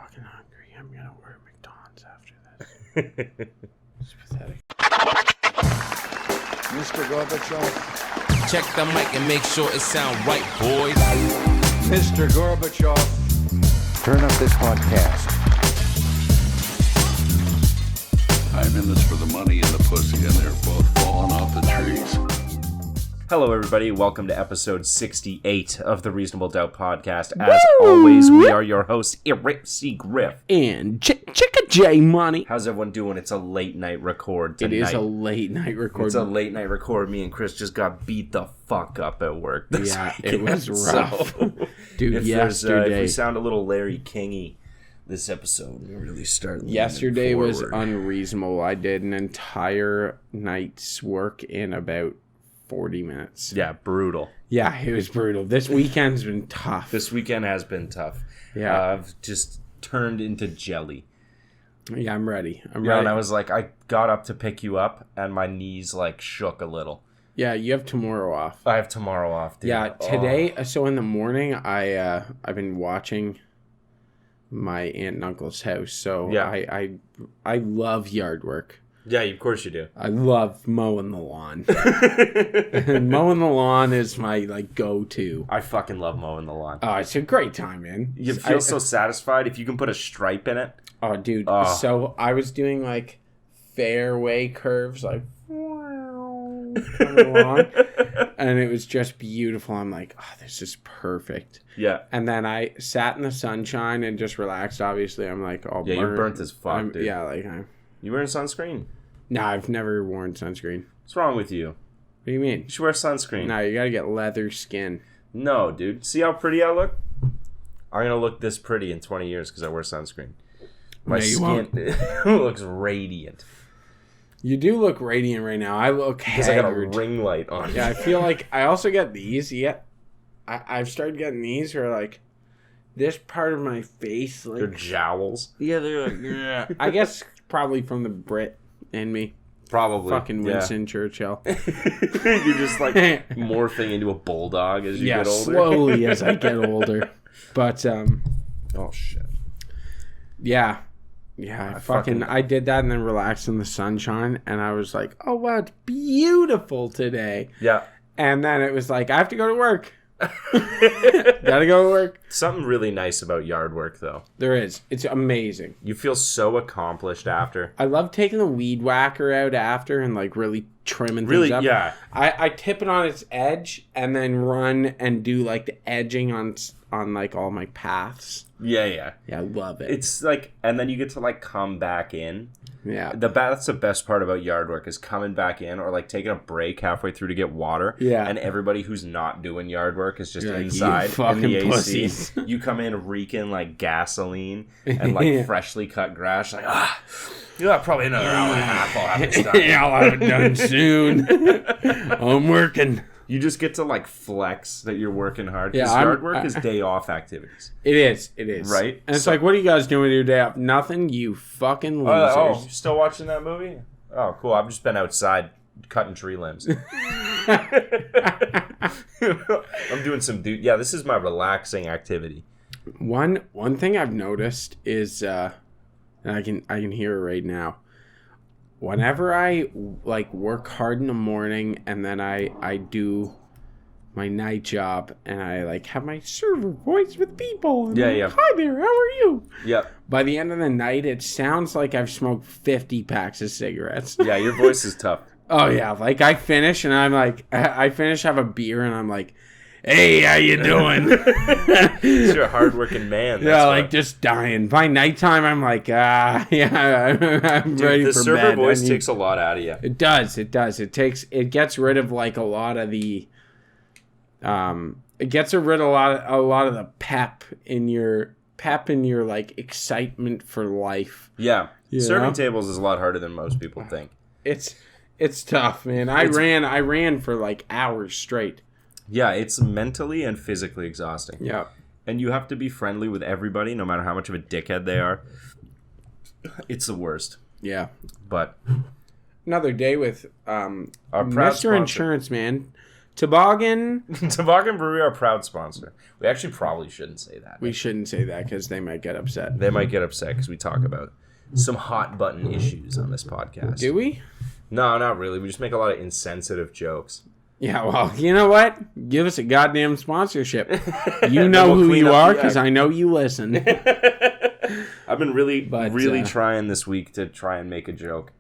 fucking hungry. I'm gonna order McDonald's after this. It's pathetic. Mr. Gorbachev. Check the mic and make sure it sound right, boys. Mr. Gorbachev. Turn up this podcast. I'm in this for the money and the pussy, and they're both falling off the trees. Hello, everybody. Welcome to episode 68 of the Reasonable Doubt podcast. As always, we are your hosts, Irresponsible Griff. And Chicka J Money. How's everyone doing? It's a late night record tonight. It is a late night record. It's a late night record. Me and Chris just got beat the fuck up at work this it was rough. So, Dude, if yesterday... if we sound a little Larry Kingy this episode, we really start yesterday was forward. Unreasonable. I did an entire night's work in about 40 minutes. Yeah, brutal. Yeah, it was brutal. This weekend's been tough. This weekend has been tough. Yeah. I've just turned into jelly. Yeah, I'm ready. And I was like, I got up to pick you up, and my knees, like, shook a little. Yeah, you have tomorrow off. I have tomorrow off, dude. Yeah, today, so in the morning, I've been watching my aunt and uncle's house, so yeah. I love yard work. Yeah, of course you do. I love mowing the lawn. Mowing the lawn is my, like, go-to. I fucking love mowing the lawn. Oh, it's a great time, man. You feel so satisfied if you can put a stripe in it. Oh, dude. Oh. So I was doing, like, fairway curves, like, coming along, and it was just beautiful. I'm like, oh, this is perfect. Yeah. And then I sat in the sunshine and just relaxed. Obviously, I'm like, oh, yeah, you're burnt as fuck, dude. Yeah, like, you wearing sunscreen? No, I've never worn sunscreen. What's wrong with you? What do you mean? You should wear sunscreen. No, you gotta get leather skin. No, dude. See how pretty I look? I'm gonna look this pretty in 20 years because I wear sunscreen. My skin looks radiant. You do look radiant right now. I look haggard. Because I got a ring light on. Yeah, I feel like I also get these. Yeah, I've started getting these where, like, this part of my face, like... Your jowls? Yeah, they're like... Yeah. I guess probably from the Brit in me. Probably. Fucking Winston Churchill. You're just, like, morphing into a bulldog as you get older. Slowly as I get older. But, oh, shit. Yeah. Yeah, I did that and then relaxed in the sunshine, and I was like, oh, wow, it's beautiful today. Yeah. And then it was like, I have to go to work. Gotta go to work. Something really nice about yard work, though. There is. It's amazing. You feel so accomplished after. I love taking the weed whacker out after and, like, really trimming things up. Yeah. I tip it on its edge and then run and do, like, the edging on like, all my paths. Yeah, yeah. Yeah, I love it. It's like, and then you get to, like, come back in. Yeah. That's the best part about yard work is coming back in or, like, taking a break halfway through to get water. Yeah. And everybody who's not doing yard work is just like, inside you in the AC. pussies. You come in reeking, like, gasaline and, like, freshly cut grass. Like, you got probably another hour and a half I'll have it done. Yeah, I'll have it done soon. I'm working. You just get to, like, flex that you're working hard. Yeah, Because yard work is day off activities. It is. Right? And it's like, what are you guys doing with your day off? Nothing, you fucking losers. You still watching that movie? Oh, cool. I've just been outside cutting tree limbs. I'm doing some this is my relaxing activity. One thing I've noticed is, and I can hear it right now. Whenever I, like, work hard in the morning and then I do my night job and I, like, have my server voice with people. And yeah. Hi there, how are you? Yep. By the end of the night, it sounds like I've smoked 50 packs of cigarettes. Yeah, your voice is tough. Oh, yeah. Like, I finish and I'm like, have a beer and I'm like, hey, how you doing? You're a hardworking man. Yeah, like, just dying. By nighttime, I'm like, I'm Dude, ready for bed. The server voice takes a lot out of you. It does. It gets rid of, like, a lot of the, it gets rid of a lot of the pep in your, like, excitement for life. Yeah. Serving know? tables is a lot harder than most people think. It's tough, man. I ran for, like, hours straight. Yeah, it's mentally and physically exhausting. Yeah. And you have to be friendly with everybody, no matter how much of a dickhead they are. It's the worst. Yeah. But another day with our proud Mr. sponsor. Insurance, man. Toboggan. Toboggan Brewery, our proud sponsor. We actually probably shouldn't say that. We shouldn't say that because they might get upset. They might get upset because we talk about some hot button issues on this podcast. Do we? No, not really. We just make a lot of insensitive jokes. Yeah, well, you know what? Give us a goddamn sponsorship. You know who you are because I know you listen. I've been really trying this week to try and make a joke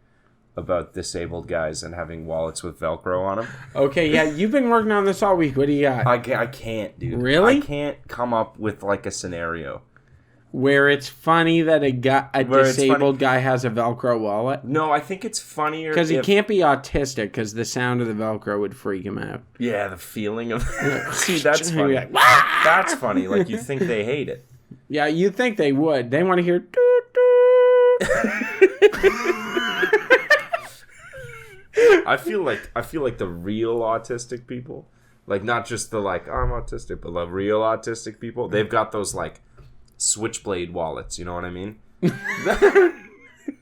about disabled guys and having wallets with Velcro on them. Okay, yeah, you've been working on this all week. What do you got? I can't, dude. Really? I can't come up with like a scenario where it's funny that a disabled guy has a Velcro wallet. No, I think it's funnier because he can't be autistic because the sound of the Velcro would freak him out. Yeah, the feeling of see, that's funny. Like, that's funny. Like you think they hate it. Yeah, you think they would. They want to hear. I feel like the real autistic people, like not just the like I'm autistic, but the real autistic people, they've got those like switchblade wallets. You know what I mean?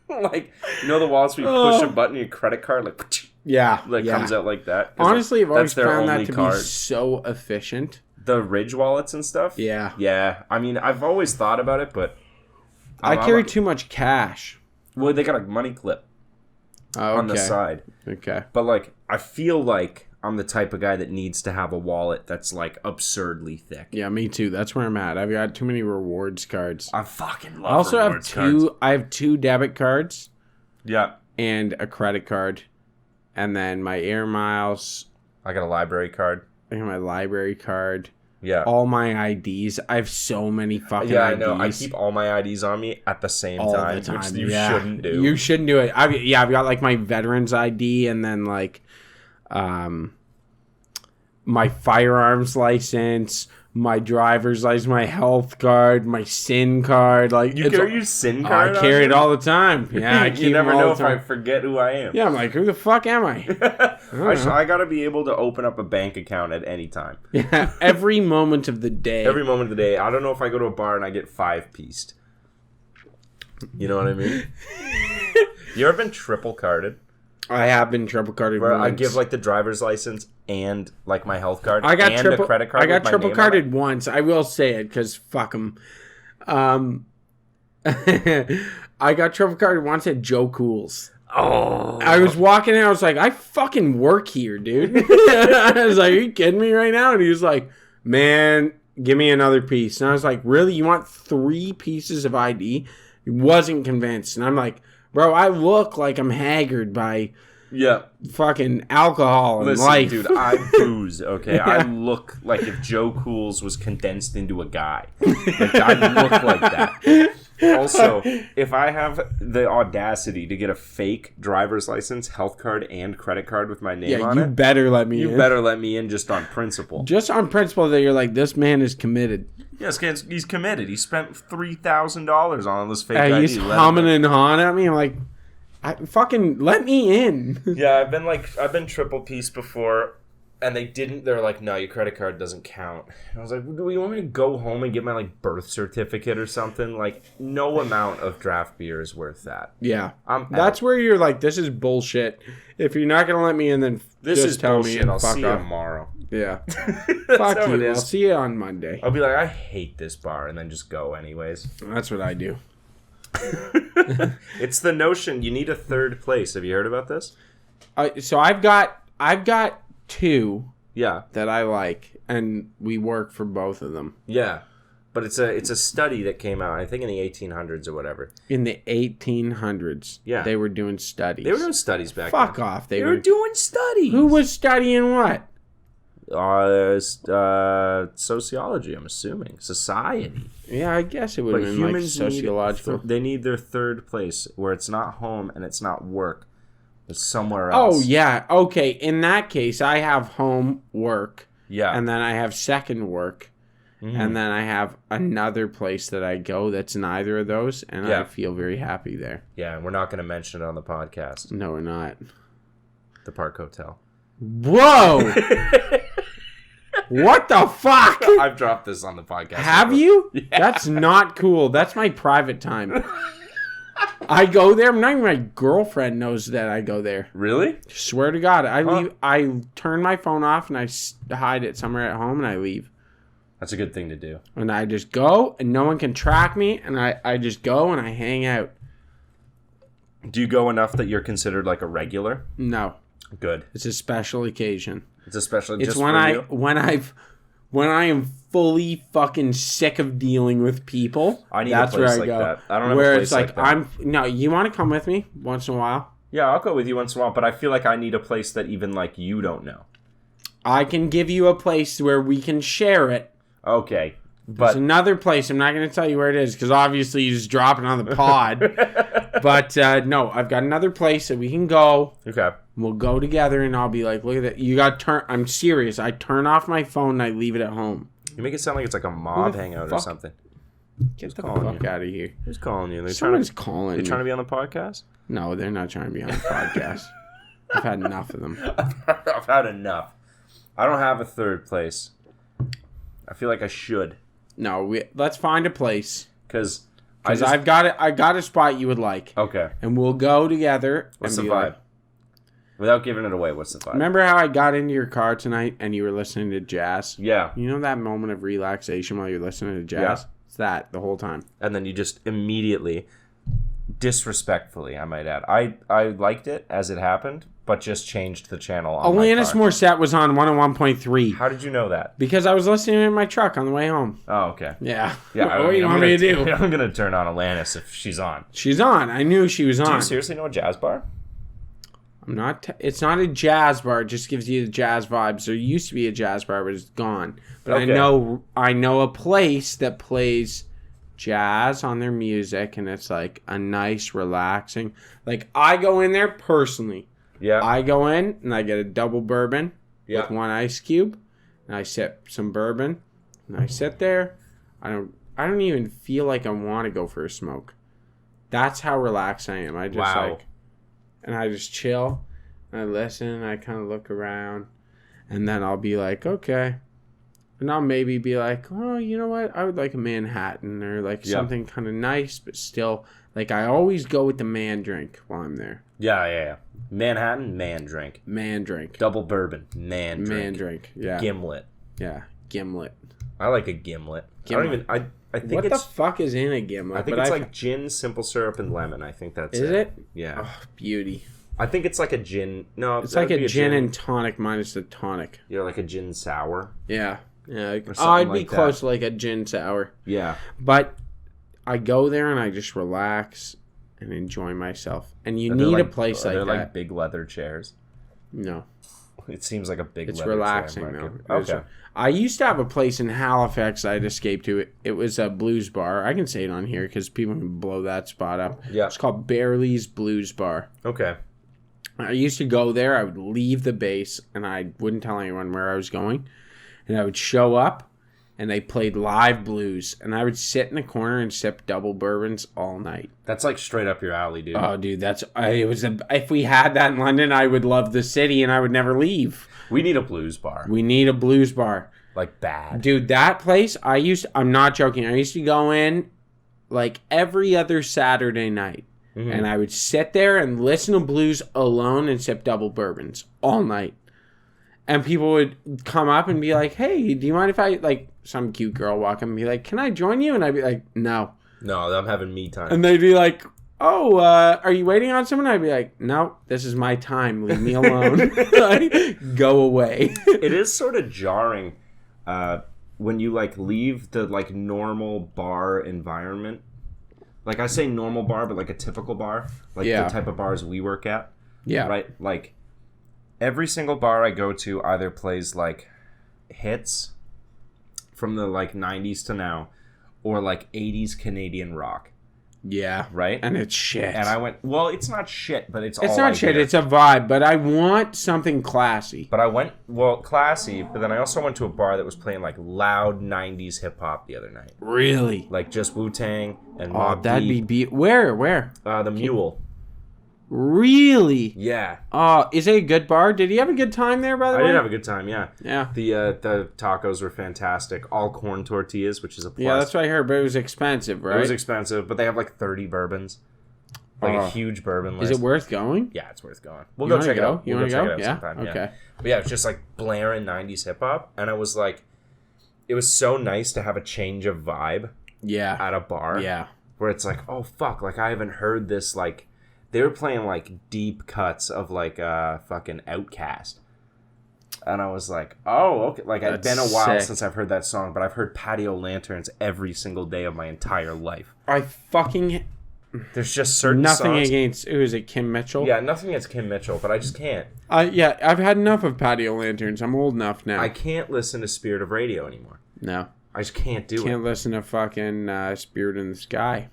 Like, you know the wallets where you push a button, your credit card comes out like that. Honestly, I've always found that to be so efficient. The Ridge wallets and stuff. Yeah. I mean, I've always thought about it, but I carry too much cash. Well, they got a money clip on the side. Okay. But like, I feel like I'm the type of guy that needs to have a wallet that's like absurdly thick. Yeah, me too. That's where I'm at. I've got too many rewards cards. I fucking love rewards cards. I have two debit cards. Yeah. And a credit card. And then my air miles. I got a library card. I got my library card. Yeah. All my IDs. I have so many fucking IDs. I know. I keep all my IDs on me at the same time, which you shouldn't do. You shouldn't do it. I've got like my veteran's ID and then like my firearms license, my driver's license, my health card, my SIN card. Like you carry your SIN card? I carry it all the time. Yeah, I keep you never them all know the time. If I forget who I am. Yeah, I'm like, who the fuck am I? I gotta be able to open up a bank account at any time. Yeah, every moment of the day. Every moment of the day. I don't know if I go to a bar and I get 5-pieced. You know what I mean? You ever been triple carded? I have been triple carded. Where I give like the driver's license and like my health card a credit card. I got triple carded once. I will say it because fuck them. I got triple carded once at Joe Cool's. Oh, I was walking in. I was like, I fucking work here, dude. I was like, are you kidding me right now? And he was like, man, give me another piece. And I was like, really? You want 3 pieces of ID? He wasn't convinced. And I'm like, bro, I look like I'm haggard by fucking alcohol and life. Dude, I booze, okay? Yeah. I look like if Joe Cool's was condensed into a guy. Like, I look like that. Also, if I have the audacity to get a fake driver's license, health card, and credit card with my name on it... you better let me in. You better let me in just on principle. Just on principle that you're like, this man is committed. Yes, he's committed. He spent $3,000 on this fake ID. He's humming and hawing at me. I'm like, fucking let me in. Yeah, I've been triple piece before, and they're like, no, your credit card doesn't count. And I was like, do you want me to go home and get my like birth certificate or something? Like, no amount of draft beer is worth that. Yeah, that's where you're like, this is bullshit. If you're not gonna let me in, then just tell me and I'll fuck see you off. tomorrow. Yeah. Fuck you. I'll see you on Monday. I'll be like, I hate this bar, and then just go anyways. That's what I do. It's the notion you need a third place. Have you heard about this? So I've got 2 that I like, and we work for both of them. Yeah. But it's a study that came out, I think in the 1800s or whatever. In the 1800s. Yeah. They were doing studies. They were doing studies back then. Fuck off. They were doing studies. Who was studying what? Sociology, I'm assuming. Society. Yeah, I guess it would have been like sociological. They need their third place where it's not home and it's not work. It's somewhere else. Oh, yeah. Okay. In that case, I have home, work. Yeah. And then I have second work. Mm-hmm. And then I have another place that I go that's neither of those. And I feel very happy there. Yeah, and we're not going to mention it on the podcast. No, we're not. The Park Hotel. Whoa! What the fuck? I've dropped this on the podcast. Have you? Yeah. That's not cool. That's my private time. I go there. Not even my girlfriend knows that I go there. Really? Swear to God, I leave. I turn my phone off and I hide it somewhere at home and I leave. That's a good thing to do. And I just go and no one can track me and I just go and I hang out. Do you go enough that you're considered like a regular? No, Good. it's a special occasion. It's especially It's just when for I you? when I am fully fucking sick of dealing with people. I need that's a place where I like go. that. I don't have where a it's place like like that. No, you want to come with me once in a while? Yeah, I'll go with you once in a while, but I feel like I need a place that even like you don't know. I can give you a place where we can share it. Okay. There's But another place. I'm not going to tell you where it is because obviously you just drop it on the pod. But no, I've got another place that we can go. okay. We'll go together and I'll be like, look at that. You got turn. I'm serious. I turn off my phone and I leave it at home. You make it sound like it's like a mob the hangout or fuck? something. Get the calling fuck out of here. Who's calling you? Someone's calling. They're me. trying to be on the podcast? No, they're not trying to be on the podcast. I've had enough of them. I've had enough. I don't have a third place. I feel like I should. No, let's find a place. Because I've got it. I got a spot you would like. Okay. And we'll go together. What's and the be vibe? like- Without giving it away, what's the vibe? Remember how I got into your car tonight and you were listening to jazz? Yeah. You know that moment of relaxation while you're listening to jazz? Yeah. It's that the whole time. And then you just immediately, disrespectfully, I might add. I liked it as it happened, but just changed the channel on my Alanis car. Morissette was on 101.3 How did you know that? because I was listening in my truck on the way home. Oh, okay. Yeah. Yeah. What do you want me to do? I'm going to turn on Alanis if she's on. She's on. I knew she was Do on. you seriously know a jazz bar? I'm not. It's not a jazz bar. It just gives you the jazz vibes. There used to be a jazz bar, but it's gone. But Okay. I know a place that plays jazz on their music, and it's like a nice, relaxing. Like I go in there personally. Yeah. I go in and I get a double bourbon Yeah. with one ice cube, and I sip some bourbon, and I sit there. I don't even feel like I want to go for a smoke. That's how relaxed I am. I just Wow. and I just chill, and I listen, and I kind of look around, and then I'll be like, okay. And I'll maybe be like, oh, you know what? I would like a Manhattan or like Yeah. something kind of nice, but still, like I always go with the man drink while I'm there. Yeah. Manhattan, man drink. Man drink. Double bourbon, man drink. Man drink. Yeah. Gimlet. Yeah. Gimlet. I like a gimlet. Gimlet. I think What the it's fuck is in a gimlet? I think it's like gin, simple syrup, and lemon. I think that's Is it? Yeah. Oh, beauty. I think it's like a gin. No, It's that like would a be gin and tonic minus the tonic. Yeah, like a gin sour. Yeah. Yeah. something I'd be like that. close to like a gin sour. Yeah. But I go there and I just relax and enjoy myself. And you Are there need a like- place are like there that. like big leather chairs. No. It seems like a big. It's leather relaxing chair though. market. It's- Okay. I used to have a place in Halifax I'd escaped to. It was a blues bar. I can say it on here because people can blow that spot up. Yeah. It's called Barely's Blues Bar. Okay. I used to go there. I would leave the base and I wouldn't tell anyone where I was going. And I would show up and they played live blues. And I would sit in the corner and sip double bourbons all night. That's like straight up your alley, dude. Oh, dude, if we had that in London, I would love the city and I would never leave. We need a blues bar. We need a blues bar. Like bad. Dude, that place, I'm not joking. I used to go in like every other Saturday night. Mm-hmm. And I would sit there and listen to blues alone and sip double bourbons all night. And people would come up and be like, hey, do you mind if I, like, some cute girl walk up and be like, can I join you? And I'd be like, no. No, I'm having me time. And they'd be like, oh, are you waiting on someone? I'd be like, no, this is my time. Leave me alone. Like, go away. It is sort of jarring when you like leave the like normal bar environment. Like I say normal bar, but like a typical bar, like Yeah. the type of bars we work at. Yeah. Right? Like every single bar I go to either plays like hits from the like 90s to now or like 80s Canadian rock. Yeah. Right? And it's shit. And I went, well, it's not shit, but it's It's all not I shit. hear. It's a vibe, but I want something classy. But I went, well, classy, but then I also went to a bar that was playing like loud 90s hip hop the other night. Really? Like just Wu-Tang and Oh, Mobb that'd Deep. be Where? The Mule. Really? Yeah. Oh, is it a good bar? Did you have a good time there, by the I way? did have a good time, yeah. Yeah. The tacos were fantastic. All corn tortillas, which is a plus. Yeah, that's what I heard, but it was expensive, right? It was expensive, but they have like 30 bourbons. like a huge bourbon list. Is it worth going? Yeah, it's worth going. We'll You go wanna check it go? out. You We'll want go to check go? it out Yeah. sometime. Okay. But yeah, it's just like blaring 90s hip hop, and I was like, it was so nice to have a change of vibe Yeah. at a bar. Yeah. Where it's like, oh fuck, like I haven't heard this. Like they were playing like deep cuts of like fucking Outcast. And I was like, oh, okay. Like, it's been a while since I've heard that song, but I've heard Patio Lanterns every single day of my entire life. There's just certain nothing songs. against, who is it, Kim Mitchell? Yeah, nothing against Kim Mitchell, but I just can't. Yeah, I've had enough of Patio Lanterns. I'm old enough now. I can't listen to Spirit of Radio anymore. No. I just can't do it. Can't listen to fucking Spirit in the Sky.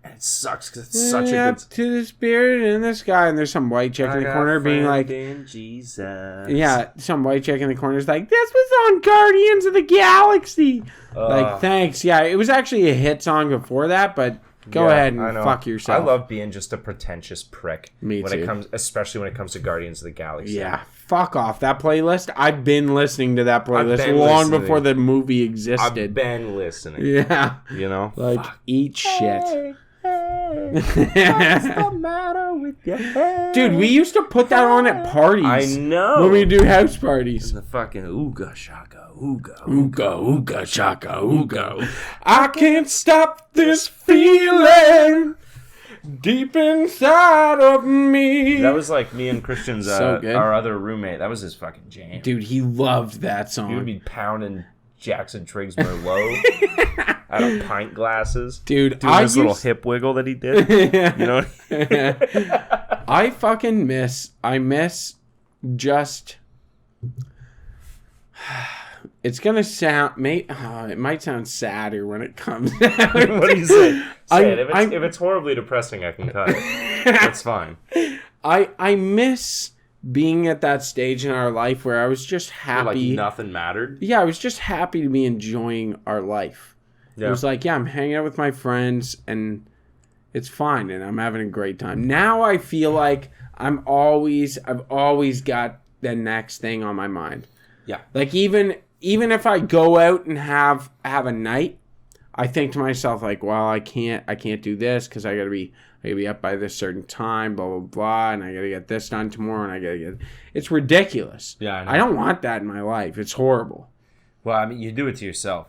And it sucks because it's such a good... to the Spirit in the Sky, and there's some white chick in the corner being like... Jesus. Yeah, some white chick in the corner is like, this was on Guardians of the Galaxy. Like, thanks. Yeah, it was actually a hit song before that, but go ahead and fuck yourself. I love being just a pretentious prick. Me too. Especially when it comes to Guardians of the Galaxy. Yeah, fuck off. That playlist, I've been listening to that playlist long before the movie existed. I've been listening. Yeah. You know? Like, eat shit. What's the matter with your head? Dude, we used to put that on at parties. I know. When we do house parties. The fucking ooga shaka ooga. Ooga, ooga, shaka, ooga. I can't stop this feeling deep inside of me. That was like me and Christian's, So good. our other roommate. That was his fucking jam. Dude, he loved that song. He would be pounding Jackson Triggs Merlot out of pint glasses. Dude, doing this little hip wiggle that he did. You know? I fucking miss just... It's gonna sound... it might sound sadder when it comes out. What do you say? Say it. If it's horribly depressing, I can cut it. That's fine. I miss being at that stage in our life where I was just happy. Like nothing mattered? Yeah, I was just happy to be enjoying our life. Yeah. It was like, yeah, I'm hanging out with my friends and it's fine and I'm having a great time. Now I feel like I've always got the next thing on my mind. Yeah. Like even if I go out and have a night, I think to myself like, well, I can't do this because I gotta be up by this certain time, blah blah blah, and I gotta get this done tomorrow, and I gotta get. It's ridiculous. Yeah, I don't want that in my life. It's horrible. Well, I mean, you do it to yourself.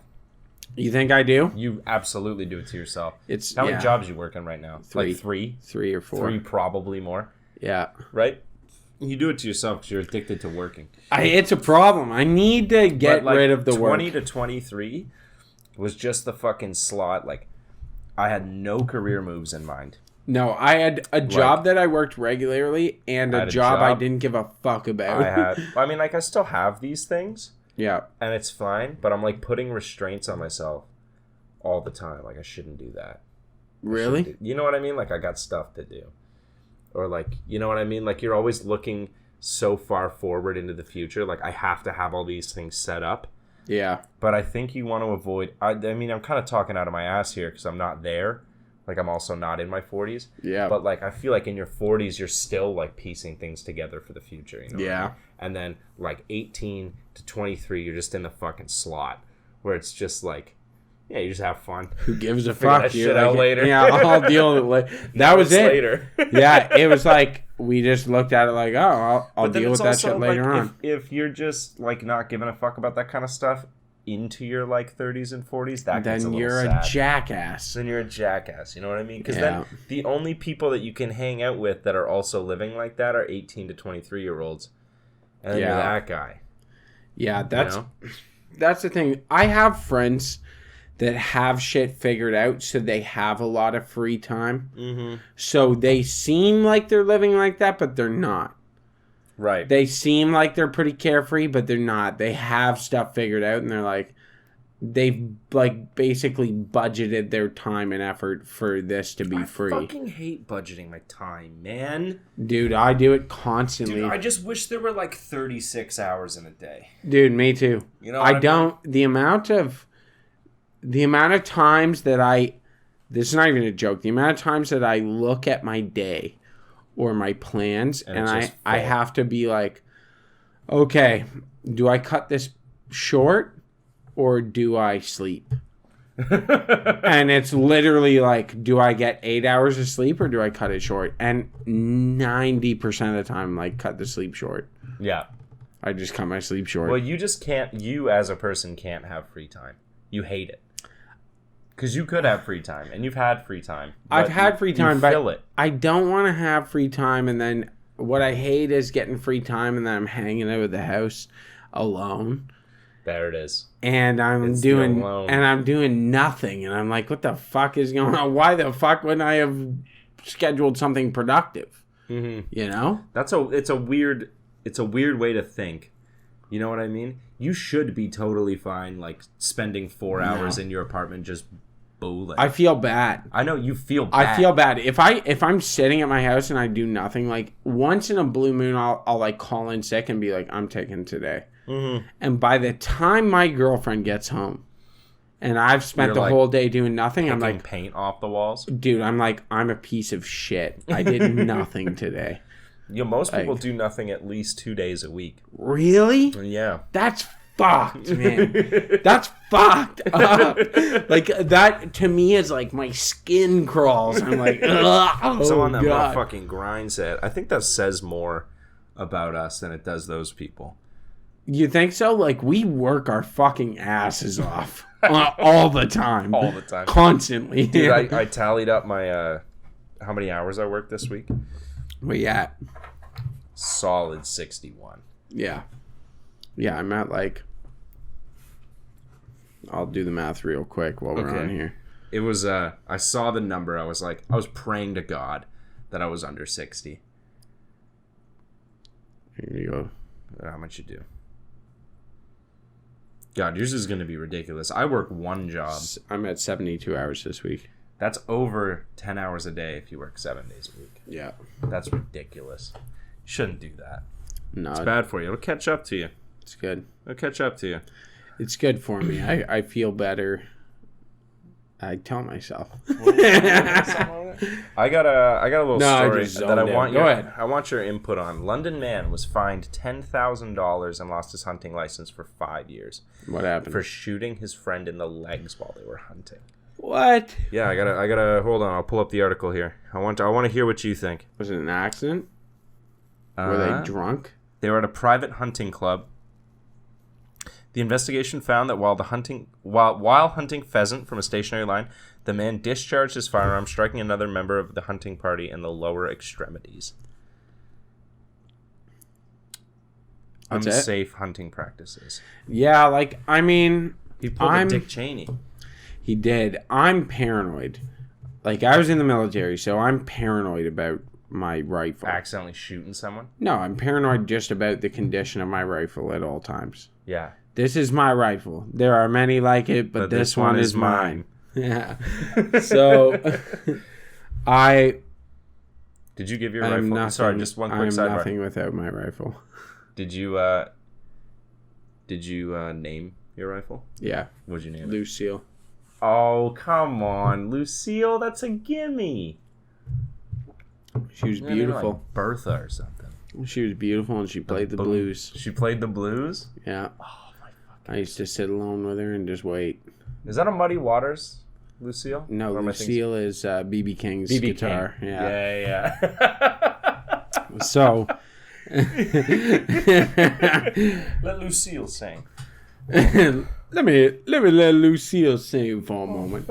You think I do? You absolutely do it to yourself. It's how many jobs you working right now? Three. Like three or four. Three, probably more. Yeah. Right. You do it to yourself because you're addicted to working. It's a problem. I need to get rid of the 20 work. to 23 was just the fucking slot. Like, I had no career moves in mind. No, I had a job that I worked regularly and a job I didn't give a fuck about. I still have these things. Yeah. And it's fine, but I'm like putting restraints on myself all the time. Like, I shouldn't do that. Really? You know what I mean? Like, I got stuff to do. Or like, you know what I mean? Like, you're always looking so far forward into the future. Like, I have to have all these things set up. Yeah. But I think you want to avoid... I mean, I'm kind of talking out of my ass here because I'm not there. Like, I'm also not in my 40s. Yeah. But, like, I feel like in your 40s, you're still, like, piecing things together for the future. You know what I mean? And then, like, 18 to 23, you're just in the fucking slot. Where it's just, like... Yeah, you just have fun. Who gives a Figure fuck? that shit out later. Yeah, I'll deal with it later. That was it. Later. Yeah, it was like, we just looked at it like, oh, I'll deal with that shit later on. If you're just, like, not giving a fuck about that kind of stuff into your, like, 30s and 40s, that gets a little sad. Then you're a jackass. Then you're a jackass, you know what I mean? Because then the only people that you can hang out with that are also living like that are 18 to 23-year-olds. And then you're that guy. Yeah, that's the thing. I have friends that have shit figured out, so they have a lot of free time. Mm-hmm. So they seem like they're living like that, but they're not. Right. They seem like they're pretty carefree, but they're not. They have stuff figured out, and they're like, they've like basically budgeted their time and effort for this to be free. I fucking hate budgeting my time, man. Dude, I do it constantly. Dude, I just wish there were like 36 hours in a day. Dude, me too. You know, I don't. The amount of times that this is not even a joke, the amount of times that I look at my day or my plans and I have to be like, okay, do I cut this short or do I sleep? And it's literally like, do I get 8 hours of sleep or do I cut it short? And 90% of the time, like, cut the sleep short. Yeah. I just cut my sleep short. Well, you just can't, you as a person can't have free time. You hate it. Because you could have free time, and you've had free time. I've had free time, but I don't want to have free time, and then what I hate is getting free time, and then I'm hanging out of the house alone. There it is. And I'm doing nothing, and I'm like, what the fuck is going on? Why the fuck wouldn't I have scheduled something productive? Mm-hmm. You know? It's a weird way to think. You know what I mean? You should be totally fine, like, spending 4 hours in your apartment just bowling. I feel bad. I know you feel bad. I feel bad. If I'm sitting at my house and I do nothing, like, once in a blue moon, I'll like call in sick and be like, I'm taking today. Mm-hmm. And by the time my girlfriend gets home and I've spent the whole day doing nothing, I'm like, paint off the walls. Dude, I'm like, I'm a piece of shit. I did nothing today. Most people do nothing at least 2 days a week. Really? Yeah. That's fucked, man. That's fucked up. Like, that to me is like my skin crawls. I'm like, ugh, Someone that motherfucking grinds it. I think that says more about us than it does those people. You think so? Like, we work our fucking asses off all the time. All the time. Constantly. Dude, I tallied up my, how many hours I worked this week. Where you at? Solid 61. Yeah. Yeah, I'm at like... I'll do the math real quick while we're on here. It was, I saw the number. I was praying to God that I was under 60. Here you go. How much you do? God, yours is going to be ridiculous. I work one job. I'm at 72 hours this week. That's over 10 hours a day if you work 7 days a week. Yeah. That's ridiculous. You shouldn't do that. No. It's bad for you. It'll catch up to you. It's good. It'll catch up to you. It's good for me. I feel better. I tell myself. I got a little story that I want Go ahead. I want your input on. London man was fined $10,000 and lost his hunting license for 5 years. What happened? For shooting his friend in the legs while they were hunting. What? Yeah, I gotta hold on. I'll pull up the article here. I want to hear what you think. Was it an accident? Were they drunk? They were at a private hunting club. The investigation found that while hunting pheasant from a stationary line, the man discharged his firearm, striking another member of the hunting party in the lower extremities. That's Unsafe hunting practices. Yeah, like, I mean... He pulled a Dick Cheney. He did. I'm paranoid. Like, I was in the military, so I'm paranoid about my rifle. Accidentally shooting someone? No, I'm paranoid just about the condition of my rifle at all times. Yeah. This is my rifle. There are many like it, but this one is mine. Yeah. So, Did you give your rifle? Nothing, Sorry, just one quick sidebar. I'm nothing without my rifle. Did you name your rifle? Yeah. What'd you name it? Lucille. Oh, come on. Lucille, that's a gimme. She was beautiful. Like Bertha or something. She was beautiful and she played the blues. She played the blues? Yeah. Oh, my fucking I used to sit alone with her and just wait. Is that a Muddy Waters, Lucille? No, Lucille is B.B. King's guitar. King. Yeah. Yeah. So. Let Lucille sing. let me let Lucille sing for a moment.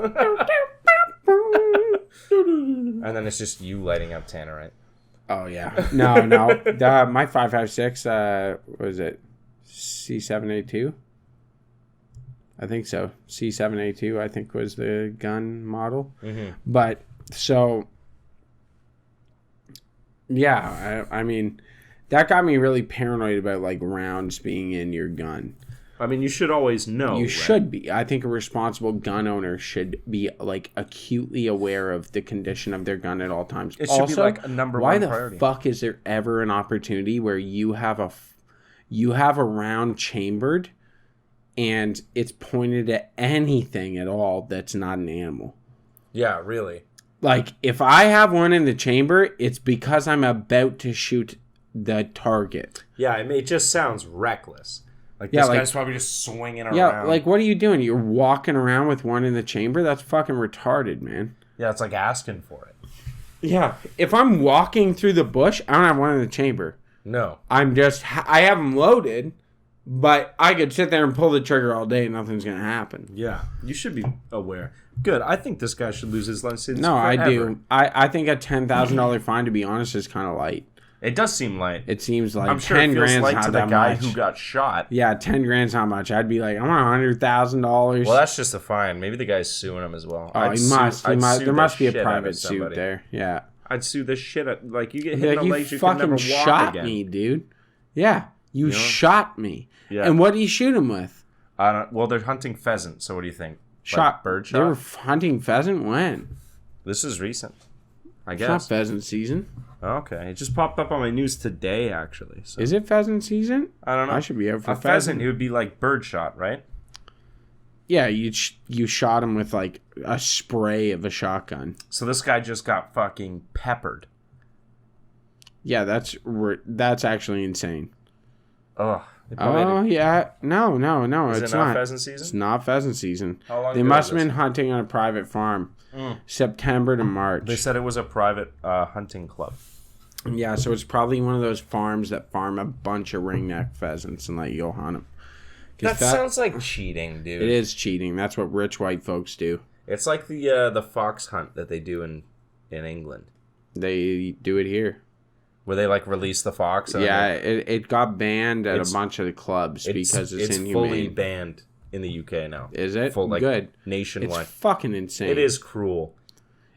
And then it's just you lighting up Tannerite. Oh yeah. No. My 5.56. What is it? C782. I think so. C782. I think was the gun model. Mm-hmm. But so. Yeah, I mean, that got me really paranoid about like rounds being in your gun. I mean, you should always know. You should be. I think a responsible gun owner should be like acutely aware of the condition of their gun at all times. It should be like a number one priority. Why the fuck is there ever an opportunity where you have a round chambered and it's pointed at anything at all that's not an animal? Yeah, really. Like, if I have one in the chamber, it's because I'm about to shoot the target. Yeah, it just sounds reckless. Like, Yeah, this like- guy's probably just swinging around. Yeah, like, what are you doing? You're walking around with one in the chamber? That's fucking retarded, man. Yeah, it's like asking for it. Yeah. If I'm walking through the bush, I don't have one in the chamber. No. I have them loaded, but I could sit there and pull the trigger all day and nothing's going to happen. Yeah, you should be aware. Good. I think this guy should lose his license. No, I forever. do. I think a $10,000 fine, to be honest, is kind of light. It does seem light. It seems like I'm sure 10 it feels grand's light not to the that guy much. who got shot. Yeah, 10 grand's not much. I'd be like, I want $100,000. Well, that's just a fine. Maybe the guy's suing him as well. Oh, he must. There must be a private suit there. Yeah. I'd sue the shit out. Like, you get Be hit like, in the you legs, you can never fucking walk shot again. me, dude. Yeah, you shot me. Yeah. And what do you shoot him with? Well, they're hunting pheasant, so what do you think? Like bird shot? They were hunting pheasant when? This is recent, I It's not guess. pheasant season. Okay, it just popped up on my news today, actually. So. Is it pheasant season? I don't know. I should be out for a pheasant. It would be like bird shot, right? Yeah, you shot him with like a spray of a shotgun. So this guy just got fucking peppered. Yeah, that's actually insane. Ugh. Oh yeah, no, Is it's it not not pheasant It's season? not pheasant season. How long They ago must was have this? been hunting on a private farm, September to March. They said it was a private hunting club. Yeah, so it's probably one of those farms that farm a bunch of ringneck pheasants and let you go hunt them. That sounds like cheating, dude. It is cheating. That's what rich white folks do. It's like the fox hunt that they do in England, They do it here. where they like release the fox. And Yeah, it got banned at It's- a bunch of the clubs because it's inhumane. fully banned in the UK now. Is it? Full, like, Good. nationwide. It's fucking insane. It is cruel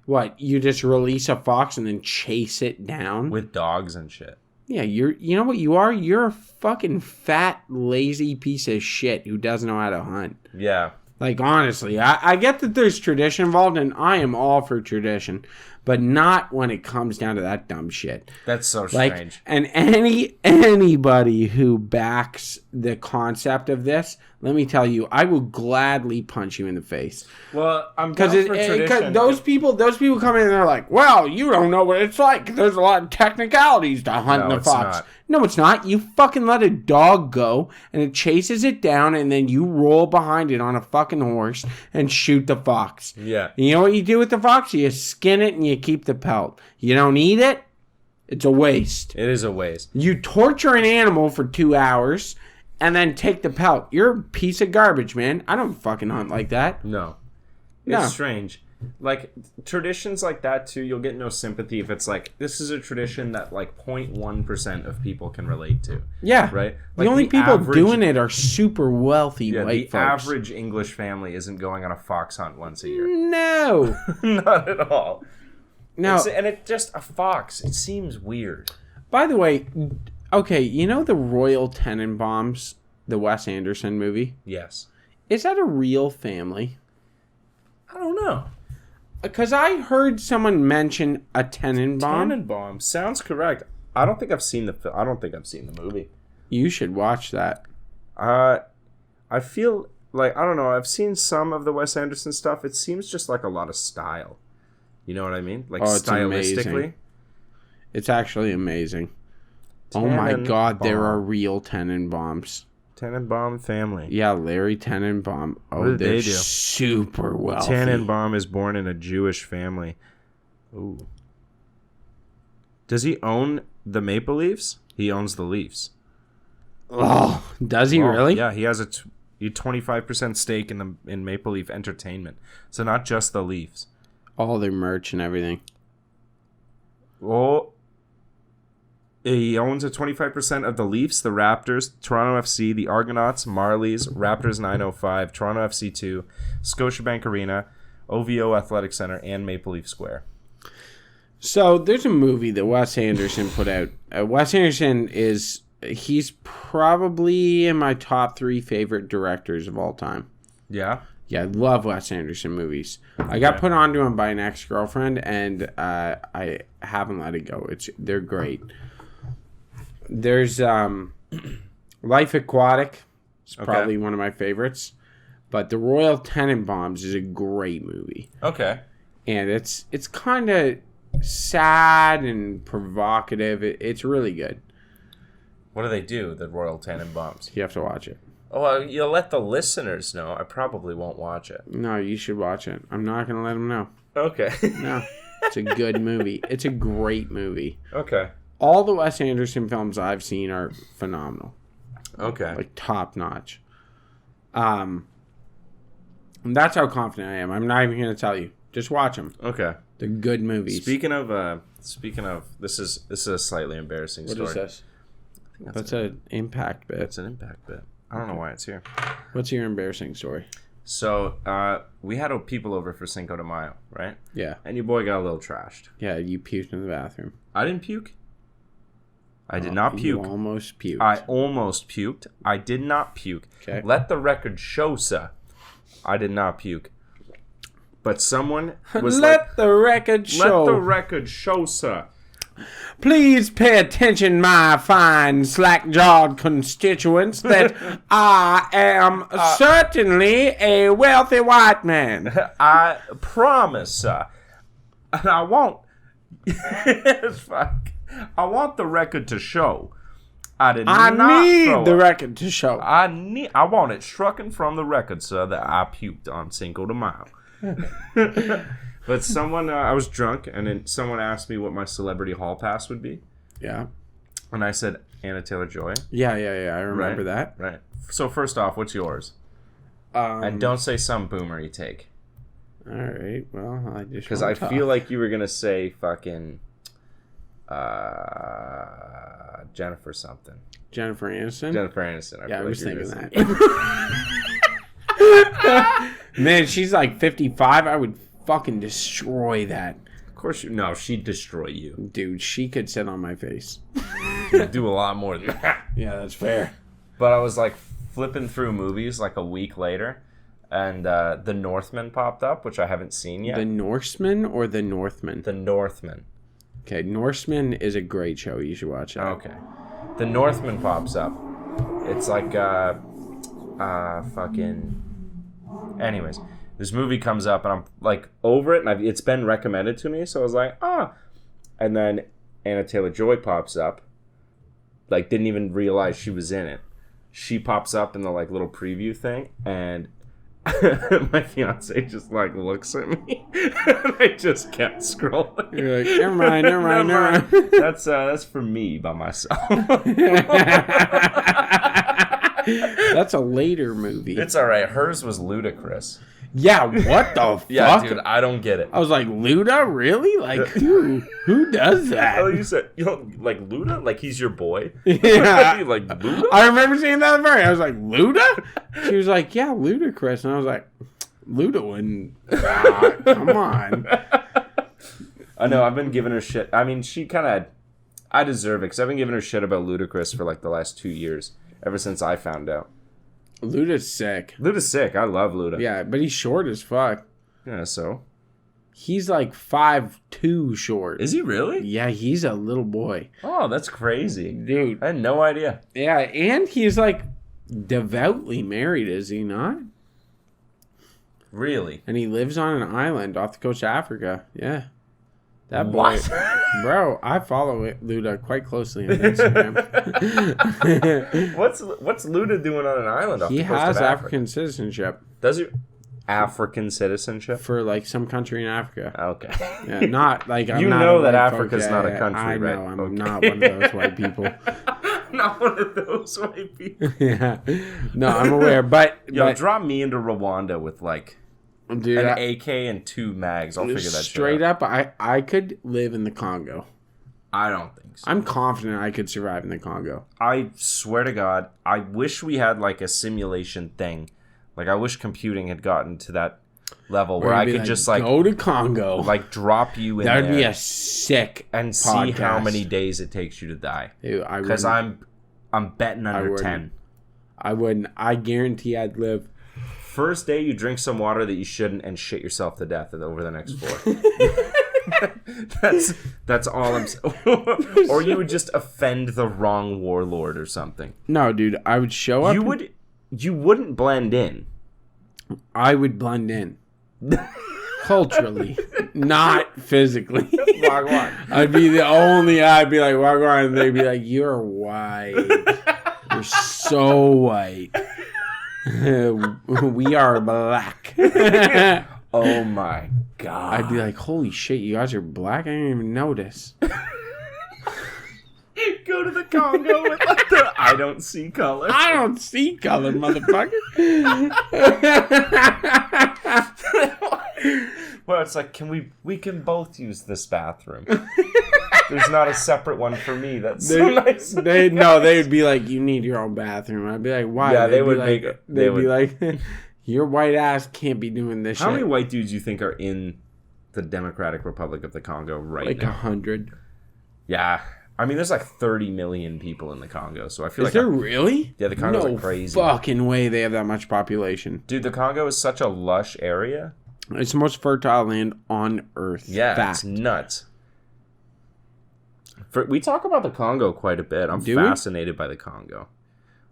What, you just release a fox and then chase it down? with dogs and shit. Yeah, you know what you are? You're a fucking fat, lazy piece of shit who doesn't know how to hunt. Yeah. Like, honestly, I get that there's tradition involved, and I am all for tradition, but not when it comes down to that dumb shit. That's so Like, strange. and anybody who backs the concept of this, let me tell you, I will gladly punch you in the face. Well, I'm down Because for tradition. those people come in and they're like, well, you don't know what it's like. There's a lot of technicalities to hunting No, a it's fox. not. No, it's not. You fucking let a dog go and it chases it down and then you roll behind it on a fucking horse and shoot the fox. Yeah. And you know what you do with the fox? You skin it and you keep the pelt. You don't eat it. It's a waste. It is a waste. You torture an animal for 2 hours and then take the pelt. You're a piece of garbage, man. I don't fucking hunt like that. No. No. It's strange. Like, traditions like that, too, you'll get no sympathy if it's like, this is a tradition that, like, 0.1% of people can relate to. Yeah. Right? The Like, only people average- doing it are super wealthy Yeah, white the folks. average English family isn't going on a fox hunt once a year. No. Not at all. No. And it's just a fox. It seems weird. By the way, okay, you know the Royal Tenenbaums, the Wes Anderson movie? Yes. Is that a real family? I don't know. Because I heard someone mention a Tenenbaum. Tannenbaum sounds correct. I don't think I've seen the movie. You should watch that. I feel like, I don't know, I've seen some of the Wes Anderson stuff. It seems just like a lot of style. You know what I mean? Like, Oh, it's stylistically. amazing. It's actually amazing. Oh my god, there are real Tenenbaums. Tannenbaum family. Yeah, Larry Tenenbaum. Oh, What did they're they do? super wealthy. Tannenbaum is born in a Jewish family. Ooh. Does he own the Maple Leafs? He owns the Leafs. Oh, does he Oh, really? Yeah, he has a 25% stake in Maple Leaf Entertainment. So not just the Leafs. All their merch and everything. Well, he owns a 25% of the Leafs, the Raptors, Toronto FC, the Argonauts, Marlies, Raptors 905, Toronto FC 2, Scotiabank Arena, OVO Athletic Center, and Maple Leaf Square. So there's a movie that Wes Anderson put out. Wes Anderson he's probably in my top 3 favorite directors of all time. Yeah? Yeah, I love Wes Anderson movies. I got put onto him by an ex-girlfriend, and I haven't let it go. They're great. There's Life Aquatic. It's probably one of my favorites. But The Royal Tenenbaums is a great movie. Okay. And it's kind of sad and provocative. It's really good. What do they do, the Royal Tenenbaums? You have to watch it. Oh, well, you'll let the listeners know. I probably won't watch it. No, you should watch it. I'm not going to let them know. Okay. No. It's a good movie. It's a great movie. Okay. All the Wes Anderson films I've seen are phenomenal. Okay. Like, top notch. And that's how confident I am. I'm not even going to tell you. Just watch them. Okay. They're good movies. Speaking of, this is a slightly embarrassing story. What is this? I think That's an impact bit. It's an impact bit. I don't know why it's here. What's your embarrassing story? So, we had people over for Cinco de Mayo, right? Yeah. And your boy got a little trashed. Yeah, you puked in the bathroom. I didn't puke. I did not puke. You almost puked. I almost puked. I did not puke. Okay. Let the record show, sir. I did not puke. But someone was Let the record show. Let the record show, sir. Please pay attention, my fine slack-jawed constituents, that I am certainly a wealthy white man. I promise, sir. And I won't. Fuck. I want the record to show. I need the record to show. I want it struck from the record, sir, that I puked on Cinco de Mayo. But someone, I was drunk, and then someone asked me what my celebrity hall pass would be. Yeah. And I said, Anna Taylor-Joy. Yeah. I remember that. Right. So first off, what's yours? And don't say some boomer you take. All right. Well, I just because I feel like you were gonna say fucking Jennifer something. Jennifer Aniston. Jennifer Aniston. I was thinking that. Man, she's like 55. I would fucking destroy that. Of course, no, she'd destroy you, dude. She could sit on my face. She'd do a lot more than that. Yeah, that's fair. But I was like flipping through movies like a week later, and The Northman popped up, which I haven't seen yet. The Norseman or The Northman? The Northman. Okay, Norseman is a great show. You should watch it. Okay. The Northman pops up. It's like fucking. Anyways, this movie comes up and I'm like over it, and it's been recommended to me, so I was like, ah. And then Anna Taylor-Joy pops up. Like, didn't even realize she was in it. She pops up in the like little preview thing, and my fiance just like looks at me, and I just kept scrolling. You're like, never mind. That's for me by myself. That's a later movie. It's all right. Hers was ludicrous. Yeah, what the fuck? Yeah, dude, I don't get it. I was like, Luda? Really? Like, who does that? Oh, you said, like Luda? Like he's your boy? Yeah. Like Luda? I remember seeing that at I was like, Luda? She was like, yeah, ludicrous. And I was like, Luda wouldn't. Come on. I know, I've been giving her shit. I mean, she kind of, I deserve it, because I've been giving her shit about Ludacris for like the last 2 years, ever since I found out. Luda's sick. Luda's sick. I love Luda. Yeah, but he's short as fuck. Yeah, so? He's like 5'2" short. Is he really? Yeah, he's a little boy. Oh, that's crazy. Dude. I had no idea. Yeah, and he's like devoutly married, is he not? Really? And he lives on an island off the coast of Africa. Yeah. That boy. What? Bro, I follow Luda quite closely on Instagram. What's Luda doing on an island off He the coast has of Africa? African citizenship. Does he? African citizenship? For like some country in Africa. Okay. Yeah, not like I'm you not know a that white Africa's folk. not Yeah, a country, I right? know, I'm Okay. not one of those white people. Not one of those white people. Yeah. No, I'm aware, but drop me into Rwanda with like dude, an AK and 2 mags. I'll figure that straight shit out. up. I could live in the Congo. I don't think so. I'm confident I could survive in the Congo. I swear to God, I wish we had like a simulation thing. Like I wish computing had gotten to that level where I could just like go to Congo, like drop you in That would there be a sick and see podcast. how many days it takes you to die. Because I'm betting under 10. I wouldn't. I guarantee I'd live. First day you drink some water that you shouldn't and shit yourself to death over the next 4. that's all I'm saying. Or you would just offend the wrong warlord or something. No, dude, I would show up. You wouldn't blend in. I would blend in. Culturally, not physically. Wagwan. I'd be like, Wagwan, and they'd be like, you're white. You're so white. We are black. Oh my god. I'd be like, holy shit, you guys are black? I didn't even notice. Go to the Congo with like the I don't see color. I don't see color, motherfucker. Well, it's like, we can both use this bathroom. There's not a separate one for me. That's so nice. They'd be like, you need your own bathroom. I'd be like, why? Yeah, They'd be like, your white ass can't be doing this shit. How many white dudes do you think are in the Democratic Republic of the Congo right now? 100. Yeah. I mean, there's like 30 million people in the Congo, so I feel Is there really? Yeah, the Congo's like crazy. Fucking way they have that much population. Dude, the Congo is such a lush area. It's the most fertile land on Earth. Yeah, Fact. It's nuts. We talk about the Congo quite a bit. I'm Do we? fascinated by the Congo.